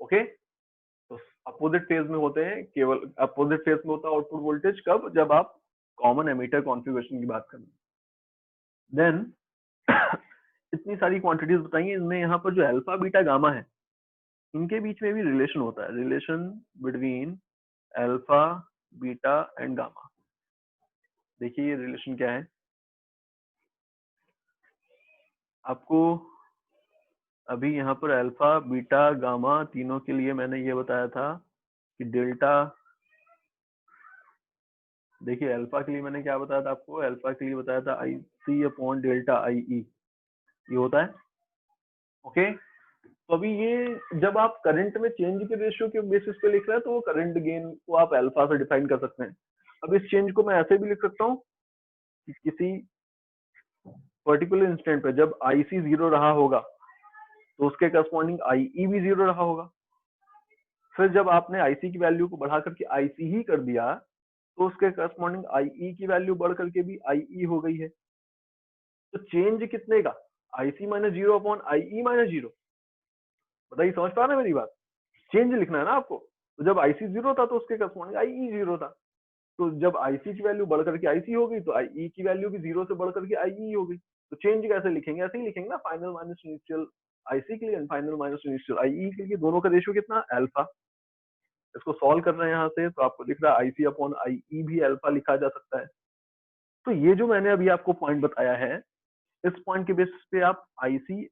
ओके। तो अपोजिट फेज में होते हैं, केवल अपोजिट फेज में होता है आउटपुट वोल्टेज कब, जब आप कॉमन एमीटर कॉन्फ़िगरेशन की बात करें। देन इतनी सारी क्वांटिटीज बताई हैं, इनमें यहाँ पर जो अल्फा बीटा गामा है इनके बीच में भी रिलेशन होता है, relation between alpha beta and gamma, देखिए ये रिलेशन क्या है, आपको अभी यहाँ पर अल्फा बीटा गामा तीनों के लिए मैंने ये बताया था कि डेल्टा, देखिए अल्फा के लिए मैंने क्या बताया था आपको, अल्फा के लिए बताया था आई सी अपॉन डेल्टा आई ई ये होता है, ओके। तो अभी ये जब आप करंट में चेंज के रेशियो के बेसिस पे लिख रहे हैं तो करंट गेन को आप अल्फा से डिफाइन कर सकते हैं। अब इस चेंज को मैं ऐसे भी लिख सकता हूँ कि किसी पर्टिकुलर इंस्टेंट पे जब आईसी 0 रहा होगा तो उसके करस्पॉन्डिंग आईई भी 0 रहा होगा, फिर जब आपने आईसी की वैल्यू को बढ़ा करके आईसी ही कर दिया तो उसके करस्पॉन्डिंग आईई की वैल्यू बढ़ करके भी आईई हो गई है, तो चेंज कितने का, IC minus zero upon IE minus zero. बताइए समझ पा रहे हैं मेरी बात? चेंज लिखना है ना आपको। तो जब IC जीरो था तो उसके करस्पॉन्डिंग IE जीरो था। तो जब IC की वैल्यू बढ़ करके IC हो गई तो IE की वैल्यू भी जीरो से बढ़ करके IE हो गई। तो चेंज कैसे लिखेंगे? ऐसे ही लिखेंगे ना, फाइनल माइनस इनिशियल IC के लिए and final minus initial IE के लिए, दोनों का रेशियो कितना? अल्फा। इसको सॉल्व कर रहे हैं यहाँ से, तो आपको दिख रहा है IC अपॉन IE भी अल्फा लिखा जा सकता है। तो ये जो मैंने अभी आपको पॉइंट बताया है, इस पॉइंट के बेसिस पे आप IC,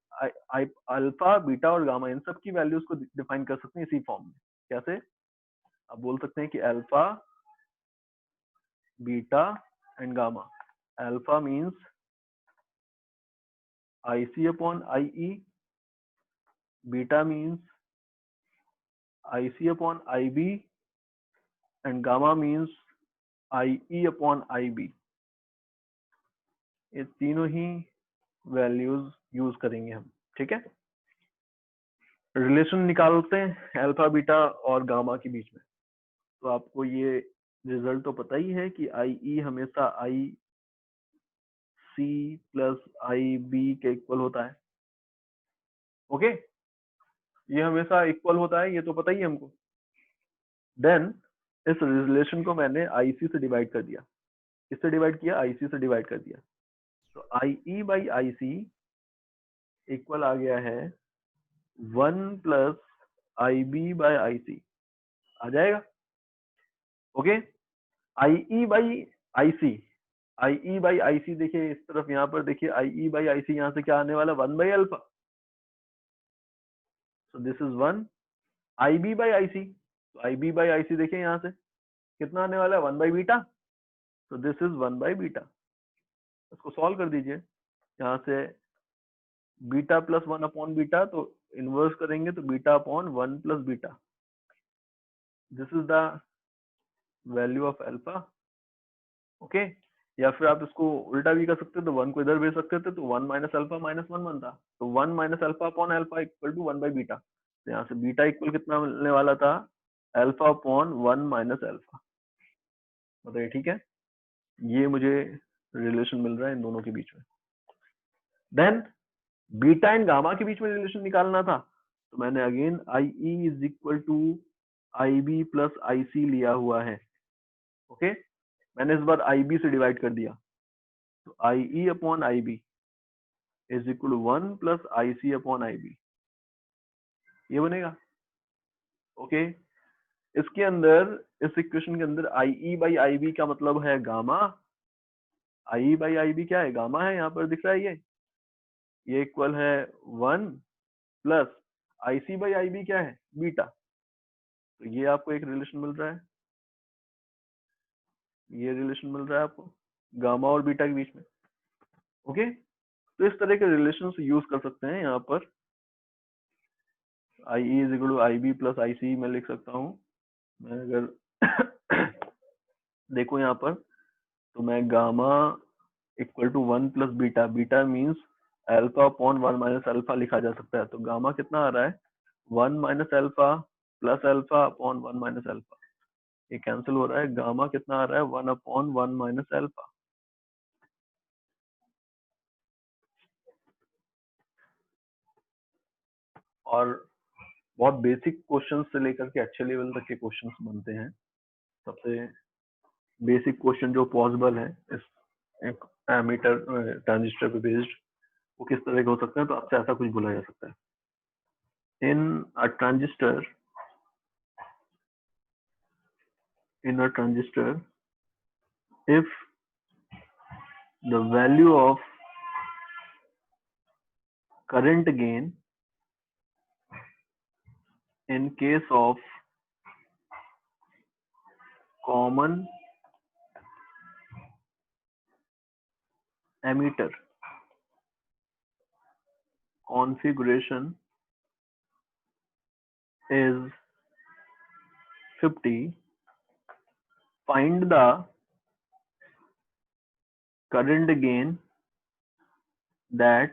अल्फा, बीटा और गामा इन सब की वैल्यूज को डिफाइन कर सकते हैं इसी फॉर्म में। कैसे? आप बोल सकते हैं कि alpha, beta and gamma. Alpha means IC upon IE, beta means IC upon IB and gamma means IE upon IB। ये तीनों ही वैल्यूज यूज करेंगे हम, ठीक है। रिलेशन निकालते हैं अल्फा, बीटा और गामा के बीच में। तो आपको ये रिजल्ट तो पता ही है कि IE हमेशा IC प्लस IB के इक्वल होता है। ओके, ये हमेशा इक्वल होता है, ये तो पता ही है हमको। देन इस रिलेशन को मैंने IC से डिवाइड कर दिया। किससे डिवाइड किया? IC से डिवाइड कर दिया। तो IE बाई IC इक्वल आ गया है 1 प्लस IB बाई IC। आ जाएगा? Okay. IE by IC, IE by IC देखिए इस तरफ, यहाँ पर देखिए IE बाई IC यहाँ से क्या आने वाला? 1 by alpha. So this is 1। IB by IC, तो IB बाई IC देखिए यहाँ से कितना आने वाला है? 1 बाई बीटा। तो दिस इज 1 बाई बीटा। इसको सॉल्व कर दीजिए। यहाँ से बीटा प्लस 1 अपॉन बीटा, तो इनवर्स करेंगे तो beta upon 1 plus beta. This is the value of alpha. Okay, या फिर आप इसको उल्टा भी कर सकते हो, तो 1 को इधर भेज सकते थे, तो 1 माइनस अल्फा माइनस 1 बनता। तो 1 minus alpha upon alpha equal to 1 by beta. तो यहाँ से बीटा इक्वल कितना मिलने वाला था? Alpha upon 1 minus alpha. बताइए ठीक है। ये मुझे रिलेशन मिल रहा है इन दोनों के बीच में। देन बीटा एंड गामा के बीच में रिलेशन निकालना था, तो मैंने again IE is equal to IB plus IC लिया हुआ है। ओके, मैंने इस बार IB से डिवाइड कर दिया, तो IE upon IB is equal to 1 plus IC upon IB, ये बनेगा। ओके, इसके अंदर, इस इक्वेशन के अंदर IE बाई IB का मतलब है गामा। IE बाई IB क्या है? गामा है, यहाँ पर दिख रहा है ये इक्वल है 1 प्लस IC बाई IB क्या है? बीटा। तो ये आपको एक रिलेशन मिल रहा है, ये रिलेशन मिल रहा है आपको गामा और बीटा के बीच में। ओके, तो इस तरह के रिलेशन यूज कर सकते हैं यहाँ पर। IE is equal to IB plus IC मैं लिख सकता हूँ। मैं अगर देखो यहाँ पर, तो मैं gamma equal to 1 plus beta, beta means alpha upon 1 minus alpha लिखा जा सकता है। तो गामा कितना आ रहा है? 1 minus alpha plus alpha upon 1 minus alpha. ये कैंसिल हो रहा है। गामा कितना आ रहा है? 1 अपॉन 1 माइनस अल्फा। और बहुत बेसिक क्वेश्चन से लेकर के अच्छे लेवल तक के क्वेश्चंस बनते हैं। सबसे बेसिक क्वेश्चन जो पॉसिबल है इस एक एमीटर ट्रांजिस्टर पे बेस्ड, वो किस तरह के हो सकते हैं? तो आपसे ऐसा कुछ बोला जा सकता है, इन अ transistor, if the value of current gain in case of common emitter configuration is 50, find the current gain that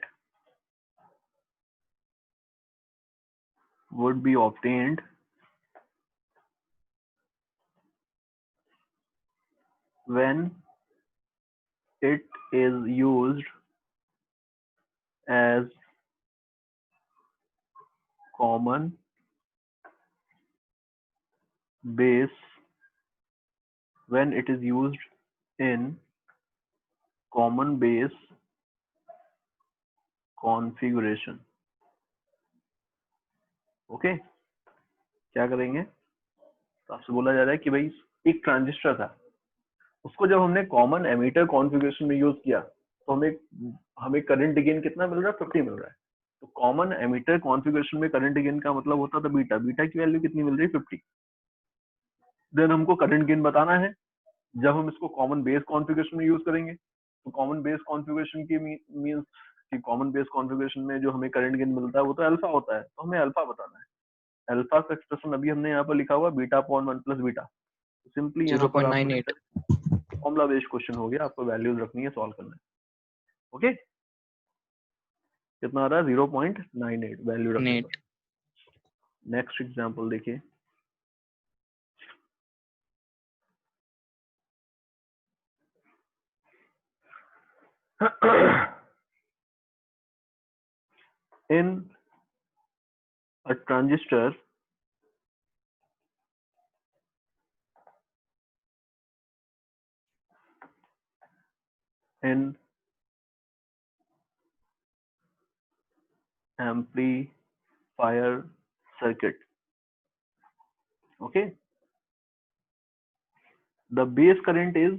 would be obtained when it is used as common base when it is used in common base configuration. Okay, क्या करेंगे? तो आपसे बोला जा रहा है कि भाई एक ट्रांजिस्टर था, उसको जब हमने कॉमन एमीटर कॉन्फ़िगरेशन में यूज किया तो हमें करंट गेन कितना मिल रहा है? 50 मिल रहा है। तो कॉमन एमीटर कॉन्फ़िगरेशन में करंट गेन का मतलब होता था बीटा। बीटा की वैल्यू कितनी मिल रही है? 50। देन हमको करंट गेन बताना है जब हम इसको कॉमन बेस कॉन्फ़िगरेशन में यूज करेंगे। तो कॉमन बेस कॉन्फ़िगरेशन की मींस कि कॉमन बेस कॉन्फ़िगरेशन में जो हमें करंट गेन मिलता है वो तो अल्फा होता है, तो हमें अल्फा बताना है। अल्फा का एक्सप्रेशन अभी हमने यहाँ पर लिखा हुआ beta upon 1 plus beta. Simply यहाँ पर आपको 0.98 फॉर्मूला बेस्ड क्वेश्चन हो गया, आपको वैल्यूज रखनी है, सॉल्व करना है। ओके, कितना आ रहा है? 0.98 वैल्यू रखने पर। नेक्स्ट एग्जांपल देखिए। In a transistor in amplifier circuit, okay, the base current is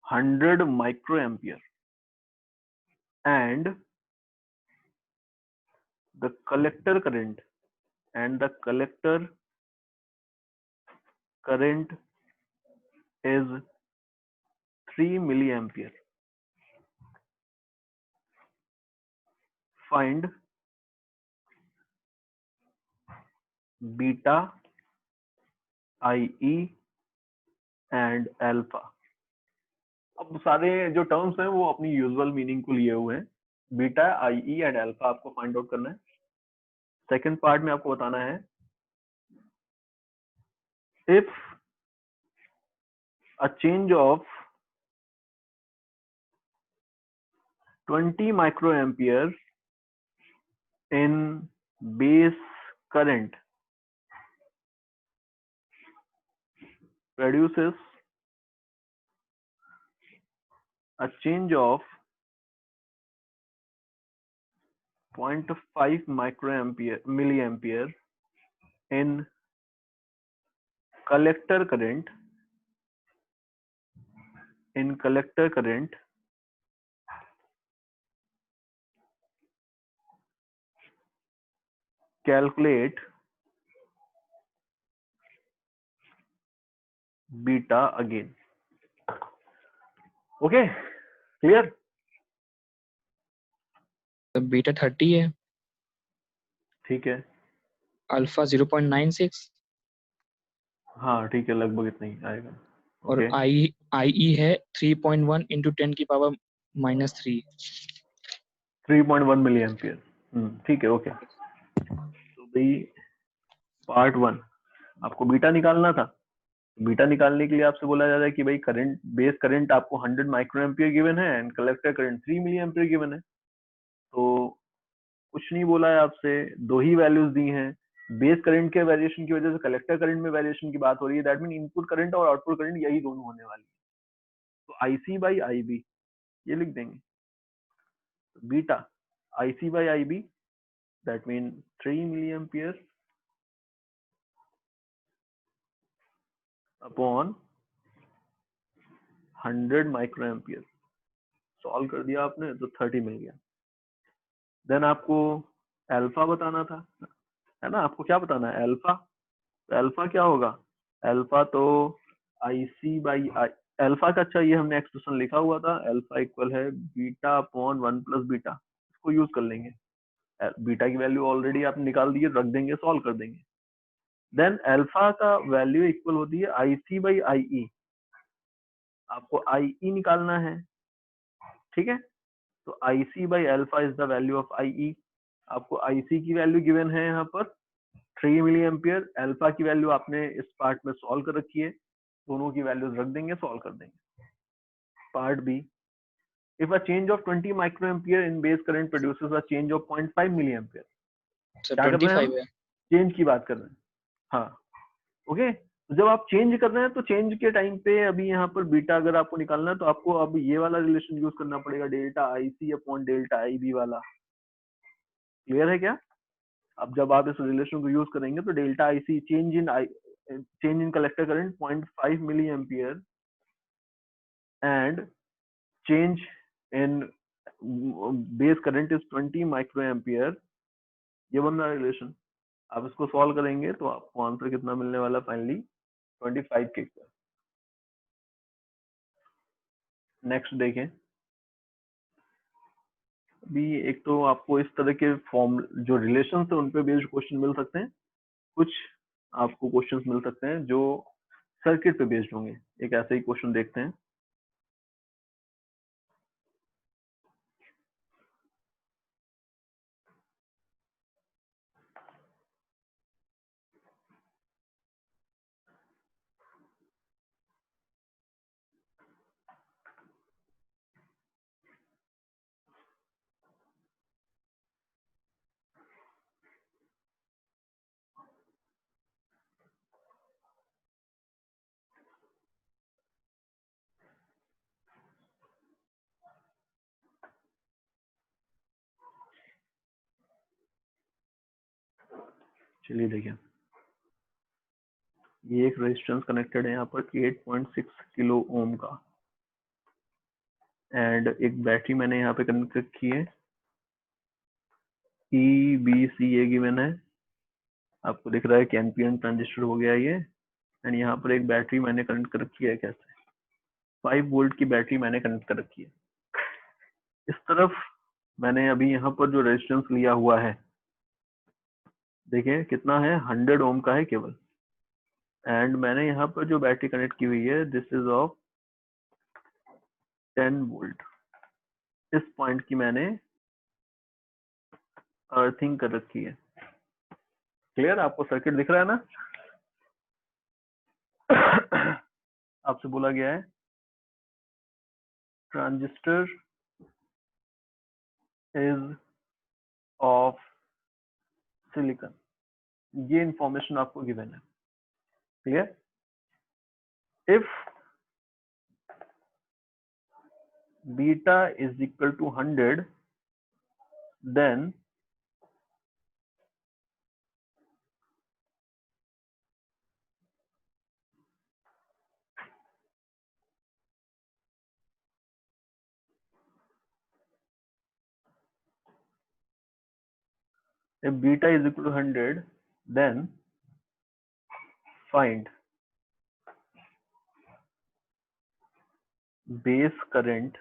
100 microampere and the collector current is 3 milliampere. Find beta, IE and alpha. अब सारे जो टर्म्स हैं वो अपनी यूजुअल मीनिंग को लिए हुए हैं। बीटा, IE एंड अल्फा आपको फाइंड आउट करना है। सेकंड पार्ट में आपको बताना है if a change of 20 microampere in base current produces a change of 0.5 milliampere in collector current calculate beta again. Okay, clear? तो बीटा 30 है, ठीक है, अल्फा 0.96 हाँ ठीक है, लगभग इतना ही आएगा। और ओके, आई है 3.1 इंटू 10 की पावर -3। 3.1 milli ampere. ठीक है, ओके। तो भाई पार्ट 1 आपको बीटा निकालना था। बीटा निकालने के लिए आपसे बोला जा रहा है कि भाई करंट, बेस करंट आपको 100 माइक्रो एम्पियर गिवन है and collector current 3 milli ampere given है। तो कुछ नहीं बोला है आपसे, दो ही वैल्यूज दी हैं। बेस करंट के वेरिएशन की वजह से कलेक्टर करंट में वेरिएशन की बात हो रही है, दैट मीन इनपुट करंट और आउटपुट करंट यही दोनों होने वाली है। तो IC बाई IB ये लिख देंगे, beta IC by IB that mean 3 milli ampere upon 100 micro ampere. Solve कर दिया आपने तो 30 मिल गया। देन आपको अल्फा बताना था, है ना? आपको क्या बताना है? अल्फा। तो अल्फा क्या होगा? अल्फा तो IC बाई अल्फा का, अच्छा ये हमने एक्सप्रेशन लिखा हुआ था, अल्फा इक्वल है बीटा अपॉन 1 प्लस बीटा। इसको यूज कर लेंगे। बीटा की वैल्यू ऑलरेडी आपने निकाल दी है, रख देंगे, सॉल्व कर देंगे। देन अल्फा का वैल्यू इक्वल होती है IC बाई IE। आपको IE निकालना है, ठीक है? तो IC by alpha is the value of IE। आपको IC की वैल्यू गिवन है यहाँ पर 3 मिली एम्पियर। अल्फा की वैल्यू आपने इस पार्ट में सॉल्व कर रखी है। दोनों की वैल्यूज रख देंगे, सॉल्व कर देंगे। Part B, if a change of 20 microampere in base current produces a change of 0.5 milliampere, sir क्या कर रहे हैं हम? 25 है। चेंज की बात कर रहे हैं। हाँ, ओके। तो जब आप चेंज कर रहे हैं तो चेंज के टाइम पे अभी यहाँ पर बीटा अगर आपको निकालना है तो आपको अब ये वाला रिलेशन यूज करना पड़ेगा, delta I C upon delta I B वाला। क्लियर है क्या? अब जब आप इस रिलेशन को यूज करेंगे तो delta I C change in collector current 0.5 milli ampere and change in base current is 20 micro ampere, ये बन रहा रिलेशन। आप इसको सॉल्व करेंगे तो आपको आंसर कितना मिलने वाला फाइनली? 25 के। नेक्स्ट देखें, अभी एक तो आपको इस तरह के फॉर्म जो रिलेशन है उन पे बेस्ड क्वेश्चन मिल सकते हैं, कुछ आपको क्वेश्चंस मिल सकते हैं जो सर्किट पे बेस्ड होंगे। एक ऐसे ही क्वेश्चन देखते हैं। चलिए देखिए, ये एक रेजिस्टेंस कनेक्टेड है यहाँ पर 8.6 किलो ओम का, एंड एक बैटरी मैंने यहाँ पे कनेक्ट रखी है, ई बी सी ए गिवन है। आपको दिख रहा है कि एनपीएन ट्रांजिस्टर हो गया ये, एंड यहाँ पर एक बैटरी मैंने कनेक्ट कर रखी है। कैसे? 5 वोल्ट की बैटरी मैंने कनेक्ट कर रखी है। इस तरफ मैंने अभी यहाँ पर जो रेजिस्टेंस लिया हुआ है, देखिए कितना है, 100 ओम का है केवल। एंड मैंने यहाँ पर जो बैटरी कनेक्ट की हुई है, दिस इज ऑफ 10 वोल्ट। इस पॉइंट की मैंने अर्थिंग कर रखी है। क्लियर? आपको सर्किट दिख रहा है ना? आपसे बोला गया है ट्रांजिस्टर इज ऑफ सिलिकॉन, ये इंफॉर्मेशन आपको गिवन है। Clear? If beta is equal to 100, then if beta is equal to 100, then find base current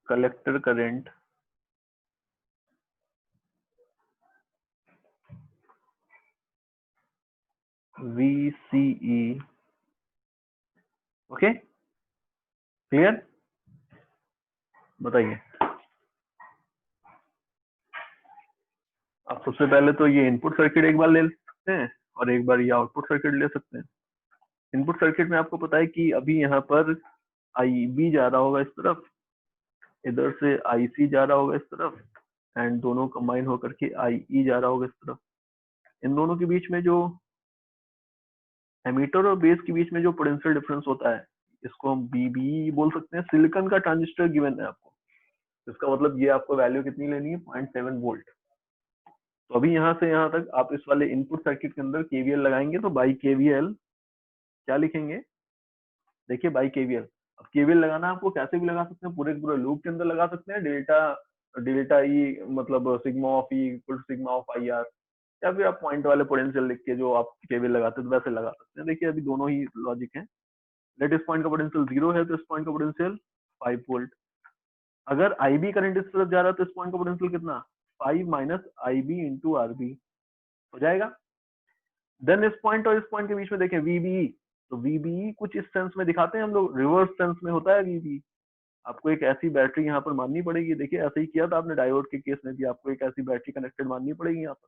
collector current VCE। Okay, clear? बताइए। आप सबसे पहले तो ये इनपुट सर्किट एक बार ले सकते हैं और एक बार ये आउटपुट सर्किट ले सकते हैं। इनपुट सर्किट में आपको पता है कि अभी यहाँ पर IB जा रहा होगा इस तरफ, इधर से IC जा रहा होगा इस तरफ, एंड दोनों कंबाइन होकर के IE जा रहा होगा इस तरफ। इन दोनों के बीच में जो एमीटर और बेस के बीच में जो पोटेंशियल डिफरेंस होता है, इसको हम BB बोल सकते हैं। सिलिकॉन का ट्रांजिस्टर गिवन है आपको, इसका मतलब ये आपको वैल्यू कितनी लेनी है? 0.7 वोल्ट। तो अभी यहाँ से यहाँ तक आप इस वाले इनपुट सर्किट के अंदर केवीएल लगाएंगे तो बाई केवीएल क्या लिखेंगे? देखिए बाई केवीएल, अब केवीएल लगाना आपको कैसे भी लगा सकते हैं, पूरे पूरे लूप के अंदर लगा सकते हैं। डेल्टा डेल्टा ई मतलब sigma of E equal to sigma of I R, या फिर आप पॉइंट वाले पोटेंशियल लिख के जो आप केवीएल लगाते हैं तो वैसे लगा सकते हैं। देखिए अभी दोनों ही लॉजिक है। लेट इस पॉइंट का पोटेंशियल 0 है तो इस पॉइंट का पोटेंशियल 5 वोल्ट। अगर IB करंट इस तरफ जा रहा है तो इस पॉइंट का पोटेंशियल कितना? 5 माइनस IB इंटू RB हो जाएगा। देन इस पॉइंट और इस पॉइंट के बीच में देखें VBE, तो VBE कुछ इस सेंस में दिखाते हैं हम लोग, रिवर्स सेंस में होता है VBE। आपको एक ऐसी बैटरी यहाँ पर माननी पड़ेगी। देखिए ऐसे ही किया था आपने डायोड के केस में भी, आपको एक ऐसी बैटरी कनेक्टेड माननी पड़ेगी यहाँ पर।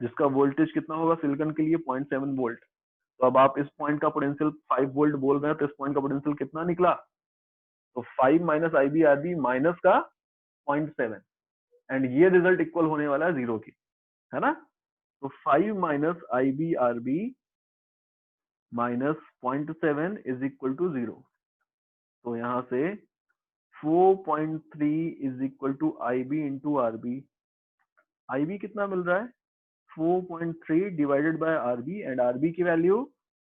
जिसका वोल्टेज कितना होगा सिलिकॉन के लिए 0.7 वोल्ट। तो अब आप इस पॉइंट का पोटेंशियल 5 वोल्ट बोल रहे हैं, तो इस पॉइंट का पोटेंशियल कितना निकला? तो 5 माइनस आईबी आरबी माइनस का 0.7, एंड ये रिजल्ट इक्वल होने वाला है 0 की, है ना। तो 5 minus IB RB minus 0.7 is equal to 0। तो यहां से 4.3 is equal to IB into RB. IB कितना मिल रहा है? 4.3 divided by RB, and RB की value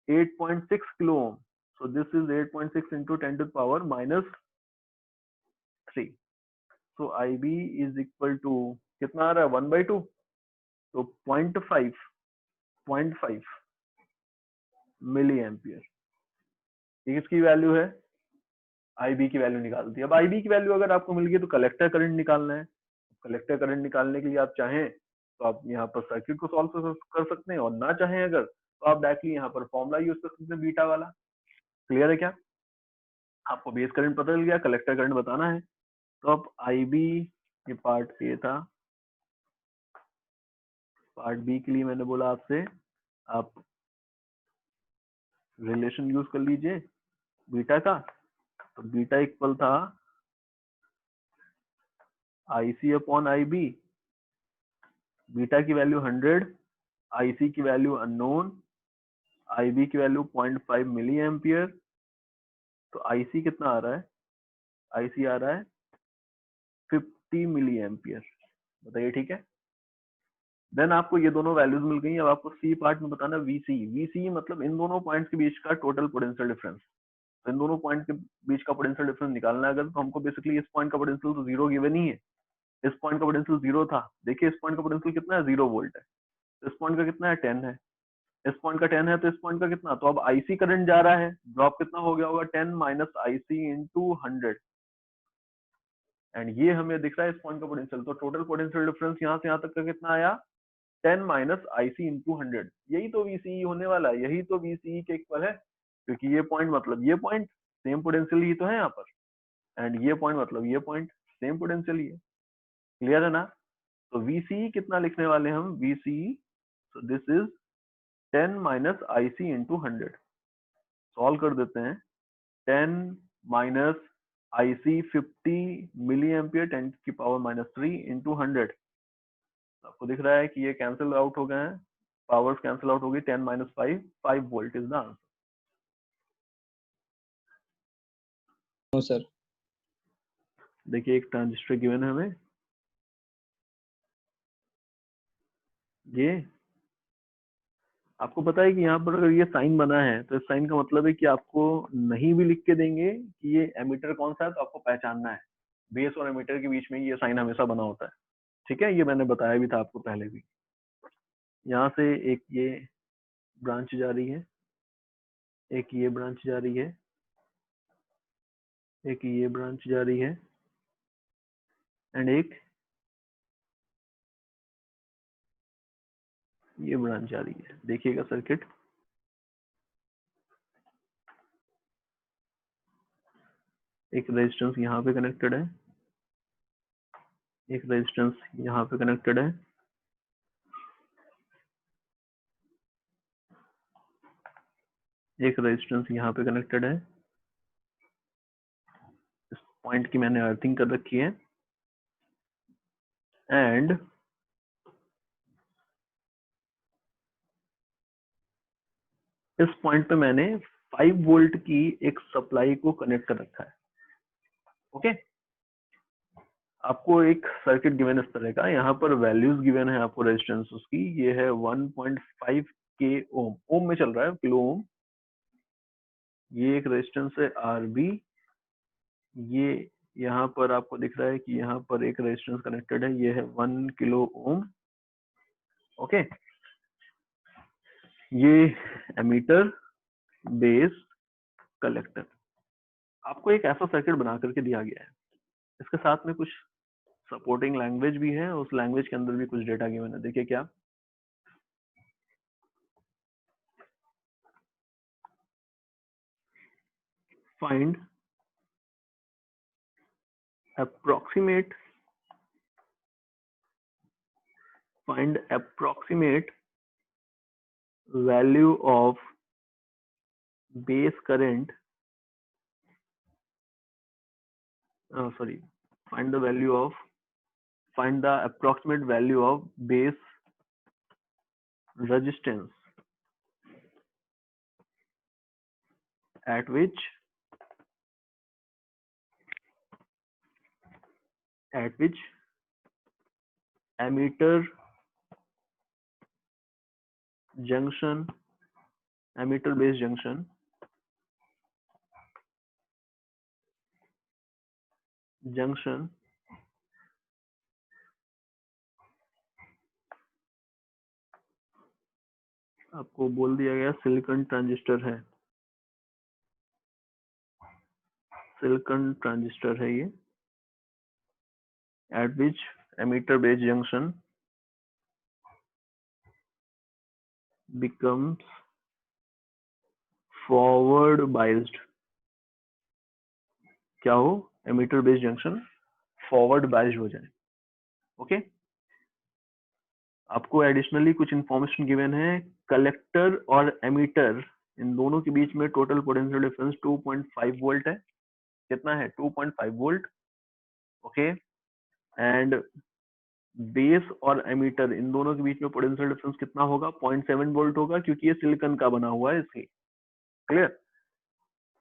8.6 kilo ohm. So this is 8.6 into 10 to power minus 3। So IB is equal to कितना आ रहा है? 1/2। तो 0.5 मिली एम्पियर, ये किसकी वैल्यू है? आईबी की वैल्यू निकाल दी। अब आईबी की वैल्यू अगर आपको मिल गई तो कलेक्टर करंट निकालना है। कलेक्टर करंट निकालने के लिए आप चाहें तो आप यहाँ पर सर्किट को सॉल्व कर सकते हैं, और ना चाहें अगर तो आप डायरेक्टली यहाँ पर फॉर्मूला यूज कर सकते हैं बीटा वाला। क्लियर है क्या? आपको बेस करंट पता चल गया, कलेक्टर करंट बताना है। तो अब आईबी ये पार्ट ए था, पार्ट बी के लिए मैंने बोला आपसे आप रिलेशन यूज कर लीजिए बीटा का। तो बीटा इक्वल था आईसी अपॉन आईबी। बीटा की वैल्यू 100, आईसी की वैल्यू अननोन, आईबी की वैल्यू 0.5 मिली एम्पियर। तो आईसी कितना आ रहा है? आईसी आ रहा है 50 मिली एम्पियर। बताइए ठीक है। देन आपको ये दोनों वैल्यूज मिल गई। अब आपको सी पार्ट में बताना वीसी। वीसी मतलब इन दोनों पॉइंट्स के बीच का टोटल पोटेंशियल डिफरेंस। तो इन दोनों पॉइंट के बीच का पोटेंशियल डिफरेंस निकालना है अगर, तो हमको बेसिकली इस पॉइंट का पोटेंशियल तो 0 गिवन ही है। इस पॉइंट का पोटेंशियल 0 था। देखिए इस पॉइंट का पोटेंशियल कितना है? 0 वोल्ट है। इस पॉइंट का कितना है? 10 है। इस पॉइंट का 10 है, तो इस पॉइंट का कितना? तो अब आईसी करंट जा रहा है, ड्रॉप कितना हो गया होगा? 10 माइनस आईसी इंटू 100, एंड ये हमें दिख रहा है इस पॉइंट का पोटेंशियल। तो टोटल पोटेंशियल डिफरेंस यहाँ से यहाँ तक का कितना आया? 10 माइनस आईसी इंटू 100। यही तो वीसीई होने वाला है, यही तो वीसीई के इक्वल है, क्योंकि ये पॉइंट मतलब ये पॉइंट सेम पोटेंशियल ही तो है यहाँ पर, एंड ये पॉइंट मतलब ये पॉइंट सेम पोटेंशियल ही है। क्लियर है ना? तो वीसीई कितना लिखने वाले हम? VCE, so this is 10 minus IC into 100। Solve कर देते हैं। 10 माइनस आईसी 50 मिली एम्पियर 10 की पावर माइनस 3 इंटू 100। आपको दिख रहा है कि ये कैंसिल आउट हो गए हैं, पावर्स कैंसिल आउट हो गई। 10 minus 5 volt is the answer. No sir. देखिए एक ट्रांजिस्टर गिवन है हमें, ये आपको पता है कि यहाँ पर अगर ये साइन बना है तो इस साइन का मतलब है कि आपको नहीं भी लिख के देंगे कि ये एमीटर कौन सा है, तो आपको पहचानना है। बेस और एमीटर के बीच में ये साइन हमेशा बना होता है। ठीक है, ये मैंने बताया भी था आपको पहले भी। यहाँ से एक ये ब्रांच जा रही है, एक ये ब्रांच जा रही है, एक ये ब्रांच जा रही है, एंड एक ये ब्रांच जा रही है। देखिएगा सर्किट, एक रेजिस्टेंस यहाँ पे कनेक्टेड है, एक रेजिस्टेंस यहाँ पे कनेक्टेड है, एक रेजिस्टेंस यहाँ पे कनेक्टेड है। इस पॉइंट की मैंने अर्थिंग कर रखी है, एंड इस पॉइंट पे मैंने 5 वोल्ट की एक सप्लाई को कनेक्ट कर रखा है। ओके, आपको एक सर्किट गिवन इस तरह का, यहाँ पर वैल्यूज गिवन है आपको रेजिस्टेंस उसकी। ये है 1.5 के ओम, ओम में चल रहा है, किलो ओम। ये एक रेजिस्टेंस है आरबी। ये यहाँ पर आपको दिख रहा है कि यहाँ पर एक रेजिस्टेंस कनेक्टेड है, ये है 1 किलो ओम। ओके, ये एमीटर, बेस, कलेक्टर। आपको एक ऐसा सर्किट बना करके दिया गया है, इसके साथ में कुछ सपोर्टिंग लैंग्वेज भी है, उस लैंग्वेज के अंदर भी कुछ डेटा गिवन है। देखिए क्या, find approximate find approximate value of base current find the approximate value of base resistance at which emitter base junction आपको बोल दिया गया सिलिकॉन ट्रांजिस्टर है ये, at which emitter base junction becomes forward biased. क्या हो? emitter base junction forward biased हो जाए. ओके आपको एडिशनली कुछ इंफॉर्मेशन गिवन है. कलेक्टर और एमीटर इन दोनों के बीच में टोटल पोटेंशियल डिफरेंस 2.5 वोल्ट है. कितना है? 2.5 वोल्ट. ओके एंड बेस और एमीटर इन दोनों के बीच में पोटेंशियल डिफरेंस कितना होगा? 0.7 वोल्ट होगा, क्योंकि ये सिलिकॉन का बना हुआ है इसलिए. क्लियर?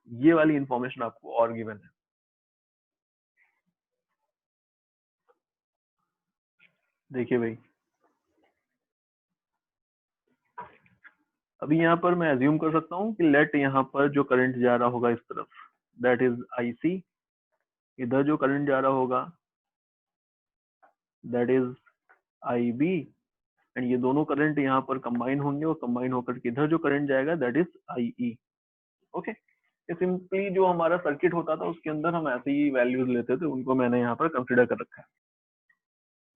ये वाली इंफॉर्मेशन आपको और गिवन है. देखिए भाई, अभी यहाँ पर मैं अज्यूम कर सकता हूँ कि लेट यहाँ पर जो करंट जा रहा होगा इस तरफ, दैट इज IC. इधर जो करंट जा रहा होगा दैट इज IB. एंड ये दोनों करंट यहाँ पर कंबाइन होंगे और कंबाइन होकर के इधर जो करंट जाएगा दैट इज IE. ओके ये सिंपली जो हमारा सर्किट होता था उसके अंदर हम ऐसे ही वैल्यूज लेते थे, उनको मैंने यहाँ पर कंसिडर कर रखा है.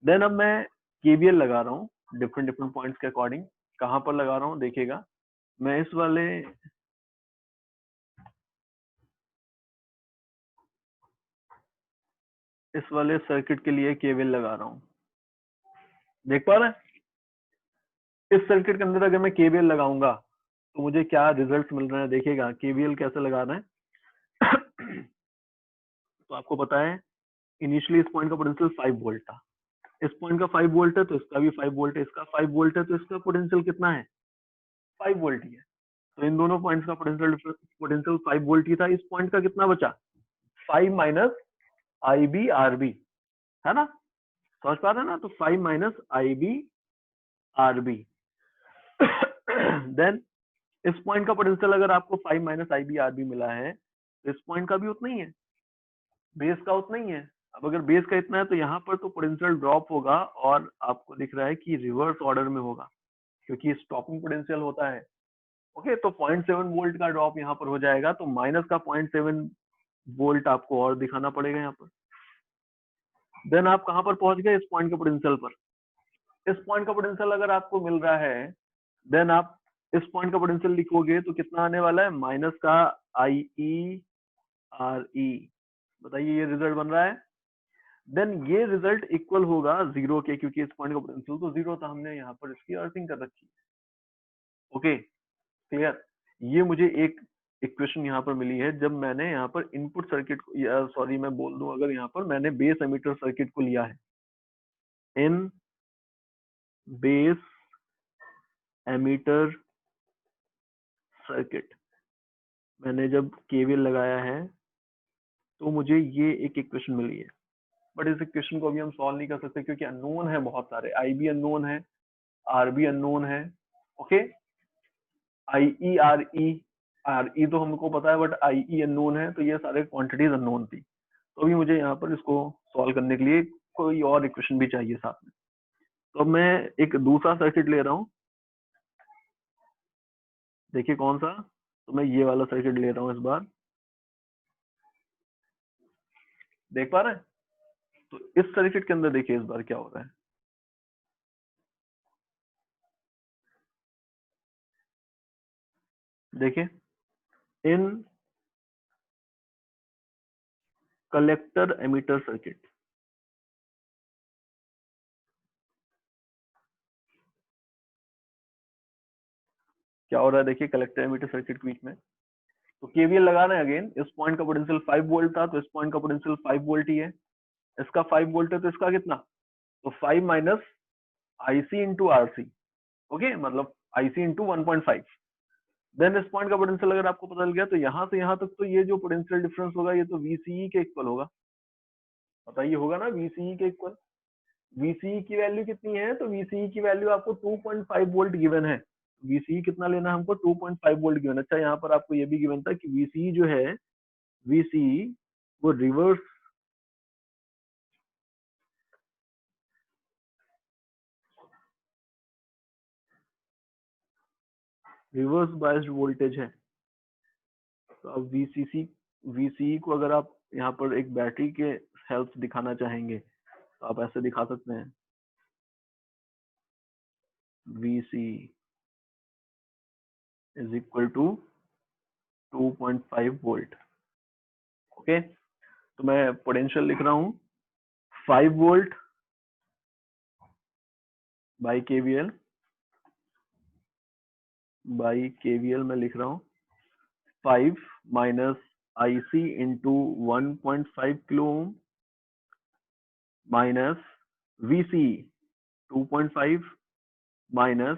देन अब मैं KVL लगा रहा हूँ डिफरेंट पॉइंट्स के अकॉर्डिंग. कहाँ पर लगा रहा हूँ देखिएगा, मैं इस वाले सर्किट के लिए KVL लगा रहा हूँ. देख पा रहे हैं? इस सर्किट के अंदर अगर मैं KVL लगाऊंगा तो मुझे क्या रिजल्ट मिल रहे हैं. देखिएगा KVL कैसे लगा रहे हैं. तो आपको पता है इनिशियली इस पॉइंट का पोटेंशियल 5 वोल्ट था. इस पॉइंट का 5 वोल्ट है तो इसका भी 5 वोल्ट है, इसका 5 वोल्ट है तो इसका पोटेंशियल कितना है? 5 वोल्ट ही है. तो इन दोनों पॉइंट्स का पोटेंशियल 5 वोल्ट ही था. इस पॉइंट का कितना बचा? 5 माइनस IB RB, है ना? समझ पा रहे हैं ना? तो 5 माइनस IB RB. देन इस पॉइंट का पोटेंशियल अगर आपको 5 माइनस IB RB मिला है तो इस पॉइंट का भी उतना ही है, बेस का उतना ही है. अब अगर बेस का इतना है तो यहाँ पर तो पोटेंशियल ड्रॉप होगा और आपको दिख रहा है कि रिवर्स ऑर्डर में होगा, क्योंकि स्टॉपिंग पोटेंशियल होता है. ओके तो 0.7 वोल्ट का ड्रॉप यहाँ पर हो जाएगा, तो माइनस का 0.7 वोल्ट आपको और दिखाना पड़ेगा यहाँ पर. देन आप कहाँ पर पहुंच गए? इस पॉइंट के पोटेंशियल पर. इस पॉइंट का पोटेंशियल अगर आपको मिल रहा है देन आप इस पॉइंट का पोटेंशियल लिखोगे तो कितना आने वाला है? माइनस का IE RE. बताइए ये रिजल्ट बन रहा है. देन ये रिजल्ट इक्वल होगा 0 के, क्योंकि इस पॉइंट का पोटेंशियल तो 0 था, हमने यहाँ पर इसकी अर्थिंग कर रखी है. Okay clear? ये मुझे एक इक्वेशन यहाँ पर मिली है जब मैंने यहाँ पर इनपुट सर्किट को, सॉरी मैं बोल दूं, अगर यहाँ पर मैंने बेस एमीटर सर्किट को लिया है, इन बेस एमीटर सर्किट मैंने जब KVL लगाया है तो मुझे ये एक इक्वेशन मिली है. बट इस इक्वेशन को अभी हम सॉल्व नहीं कर सकते क्योंकि अननोन है बहुत सारे. IB अननोन है, RB अननोन है. ओके IE RE तो हमको पता है, बट IE अननोन है, तो ये सारे क्वांटिटीज अननोन थी. तो अभी मुझे यहाँ पर इसको सॉल्व करने के लिए कोई और इक्वेशन भी चाहिए साथ में. तो मैं एक दूसरा सर्किट ले रहा हूँ. देखिए कौन सा? तो मैं ये वाला सर्किट ले रहा हूँ इस बार. देख पा रहे हैं? तो इस सर्किट के अंदर देखिए इस बार क्या हो रहा है. देखिए इन कलेक्टर एमीटर सर्किट क्या हो रहा है देखिए कलेक्टर एमिटर सर्किट के बीच में। तो केवीएल लगाना है अगेन, इस पॉइंट का पोटेंशियल 5 वोल्ट था तो इस पॉइंट का पोटेंशियल 5 वोल्ट ही है, इसका 5 वोल्ट है तो इसका कितना, तो 5 minus IC into RC, okay, मतलब आईसी इंटू 1.5। देन इस पॉइंट का पोटेंशियल अगर आपको पता चल गया तो यहाँ से यहाँ तक तो ये जो पोटेंशियल डिफरेंस होगा ये तो वीसीई के इक्वल होगा, बताइए होगा ना वीसीई के इक्वल। वीसीई की वैल्यू कितनी है, तो वीसीई की वैल्यू आपको 2.5 वोल्ट गिवन है। वीसीई कितना लेना है हमको, 2.5 वोल्ट गिवन। अच्छा यहाँ पर आपको ये भी गिवन था कि वीसीई जो है, वीसीई वो रिवर्स बायस्ड वोल्टेज है। तो अब वीसीई को अगर आप यहाँ पर एक बैटरी के हेल्प से दिखाना चाहेंगे तो आप ऐसे दिखा सकते हैं, VCE is equal to 2.5 volt. Okay, तो मैं पोटेंशियल लिख रहा हूँ 5 वोल्ट बाई केवीएल में लिख रहा हूँ 5 minus IC into 1.5 kilo ohm minus VC 2.5 minus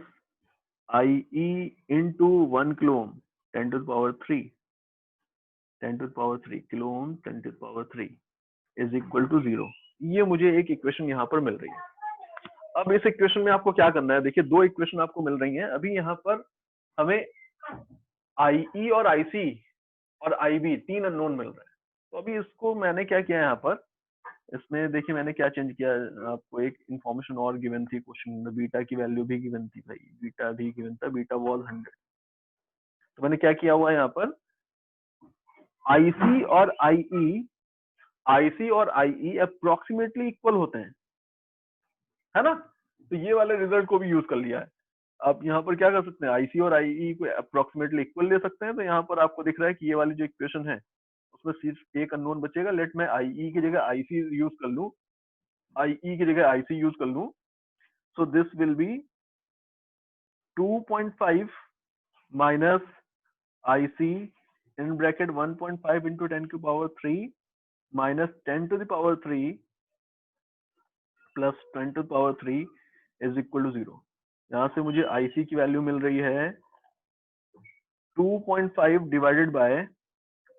IE into 1 kilo ohm 10 to power 3 kilo ohm 10 to power 3 is equal to 0। ये मुझे एक इक्वेशन यहाँ पर मिल रही है। अब इस इक्वेशन में आपको क्या करना है, देखिए दो इक्वेशन आपको मिल रही हैं। अभी यहाँ पर हमें आईई और आईसी और आईबी तीन अननोन मिल रहे हैं। तो अभी इसको मैंने क्या किया यहाँ पर, इसमें देखिए मैंने क्या चेंज किया, आपको एक इंफॉर्मेशन और गिवन थी क्वेश्चन में, बीटा की वैल्यू भी गिवन थी भाई, बीटा भी गिवन था, बीटा वॉज 100। तो मैंने क्या किया हुआ है यहाँ पर, आईसी और आईई अप्रोक्सीमेटली इक्वल होते हैं, है ना। तो ये वाले रिजल्ट को भी यूज कर लिया है। आप यहाँ पर क्या कर सकते हैं, आईसी और आईई को अप्रोक्सीमेटली इक्वल ले सकते हैं। तो यहाँ पर आपको दिख रहा है कि ये वाली जो इक्वेशन है उसमें सिर्फ एक अननोन बचेगा। लेट मैं आईई की जगह आईसी यूज कर लूं, आईई की जगह आईसी यूज कर लूं, so this will be 2.5 minus IC in bracket 1.5 into 10 की power 3 minus 10 to the power 3 plus 10 to the power 3 is equal to 0। यहाँ से मुझे आईसी की वैल्यू मिल रही है 2.5 divided by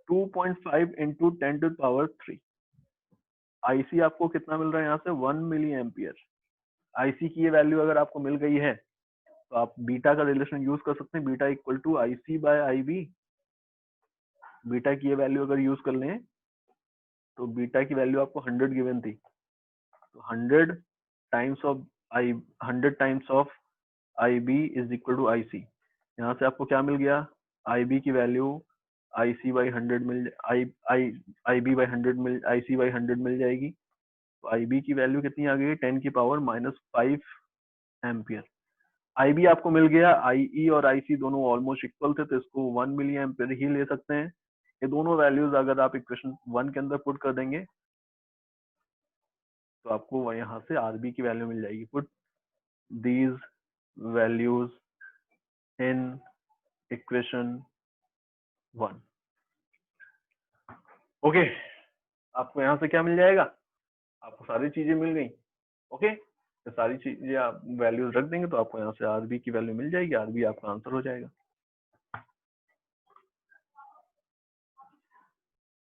2.5 into 10 to the power 3। IC आपको कितना मिल रहा है यहाँ से, 1 मिली एम्पियर। आईसी की ये वैल्यू अगर आपको मिल गई है तो आप बीटा का रिलेशन यूज कर सकते हैं, beta equal to IC by IB. Beta की ये वैल्यू अगर यूज कर लें तो बीटा की वैल्यू आपको 100 गिवन थी, तो 100 times of IB is equal to IC. यहाँ से आपको क्या मिल गया, आईबी की वैल्यू आईसी बाई 100 मिल आईबी बाई 100 मिल आईसी बाई 100 मिल जाएगी। तो आईबी की वैल्यू कितनी आ गई, 10 की पावर -5 एम्पियर। आईबी आपको मिल गया, आईई और आईसी दोनों ऑलमोस्ट इक्वल थे तो इसको 1 मिली एम्पियर ही ले सकते हैं। ये दोनों वैल्यूज अगर आप इक्वेशन 1 के अंदर पुट कर देंगे तो आपको यहाँ से आरबी की वैल्यू मिल जाएगी। Put these values in equation 1। Okay, आपको यहाँ से क्या मिल जाएगा, आपको सारी चीजें मिल गई। ओके, तो सारी चीजें आप वैल्यूज रख देंगे तो आपको यहाँ से आरबी की वैल्यू मिल जाएगी, आरबी आपका आंसर हो जाएगा।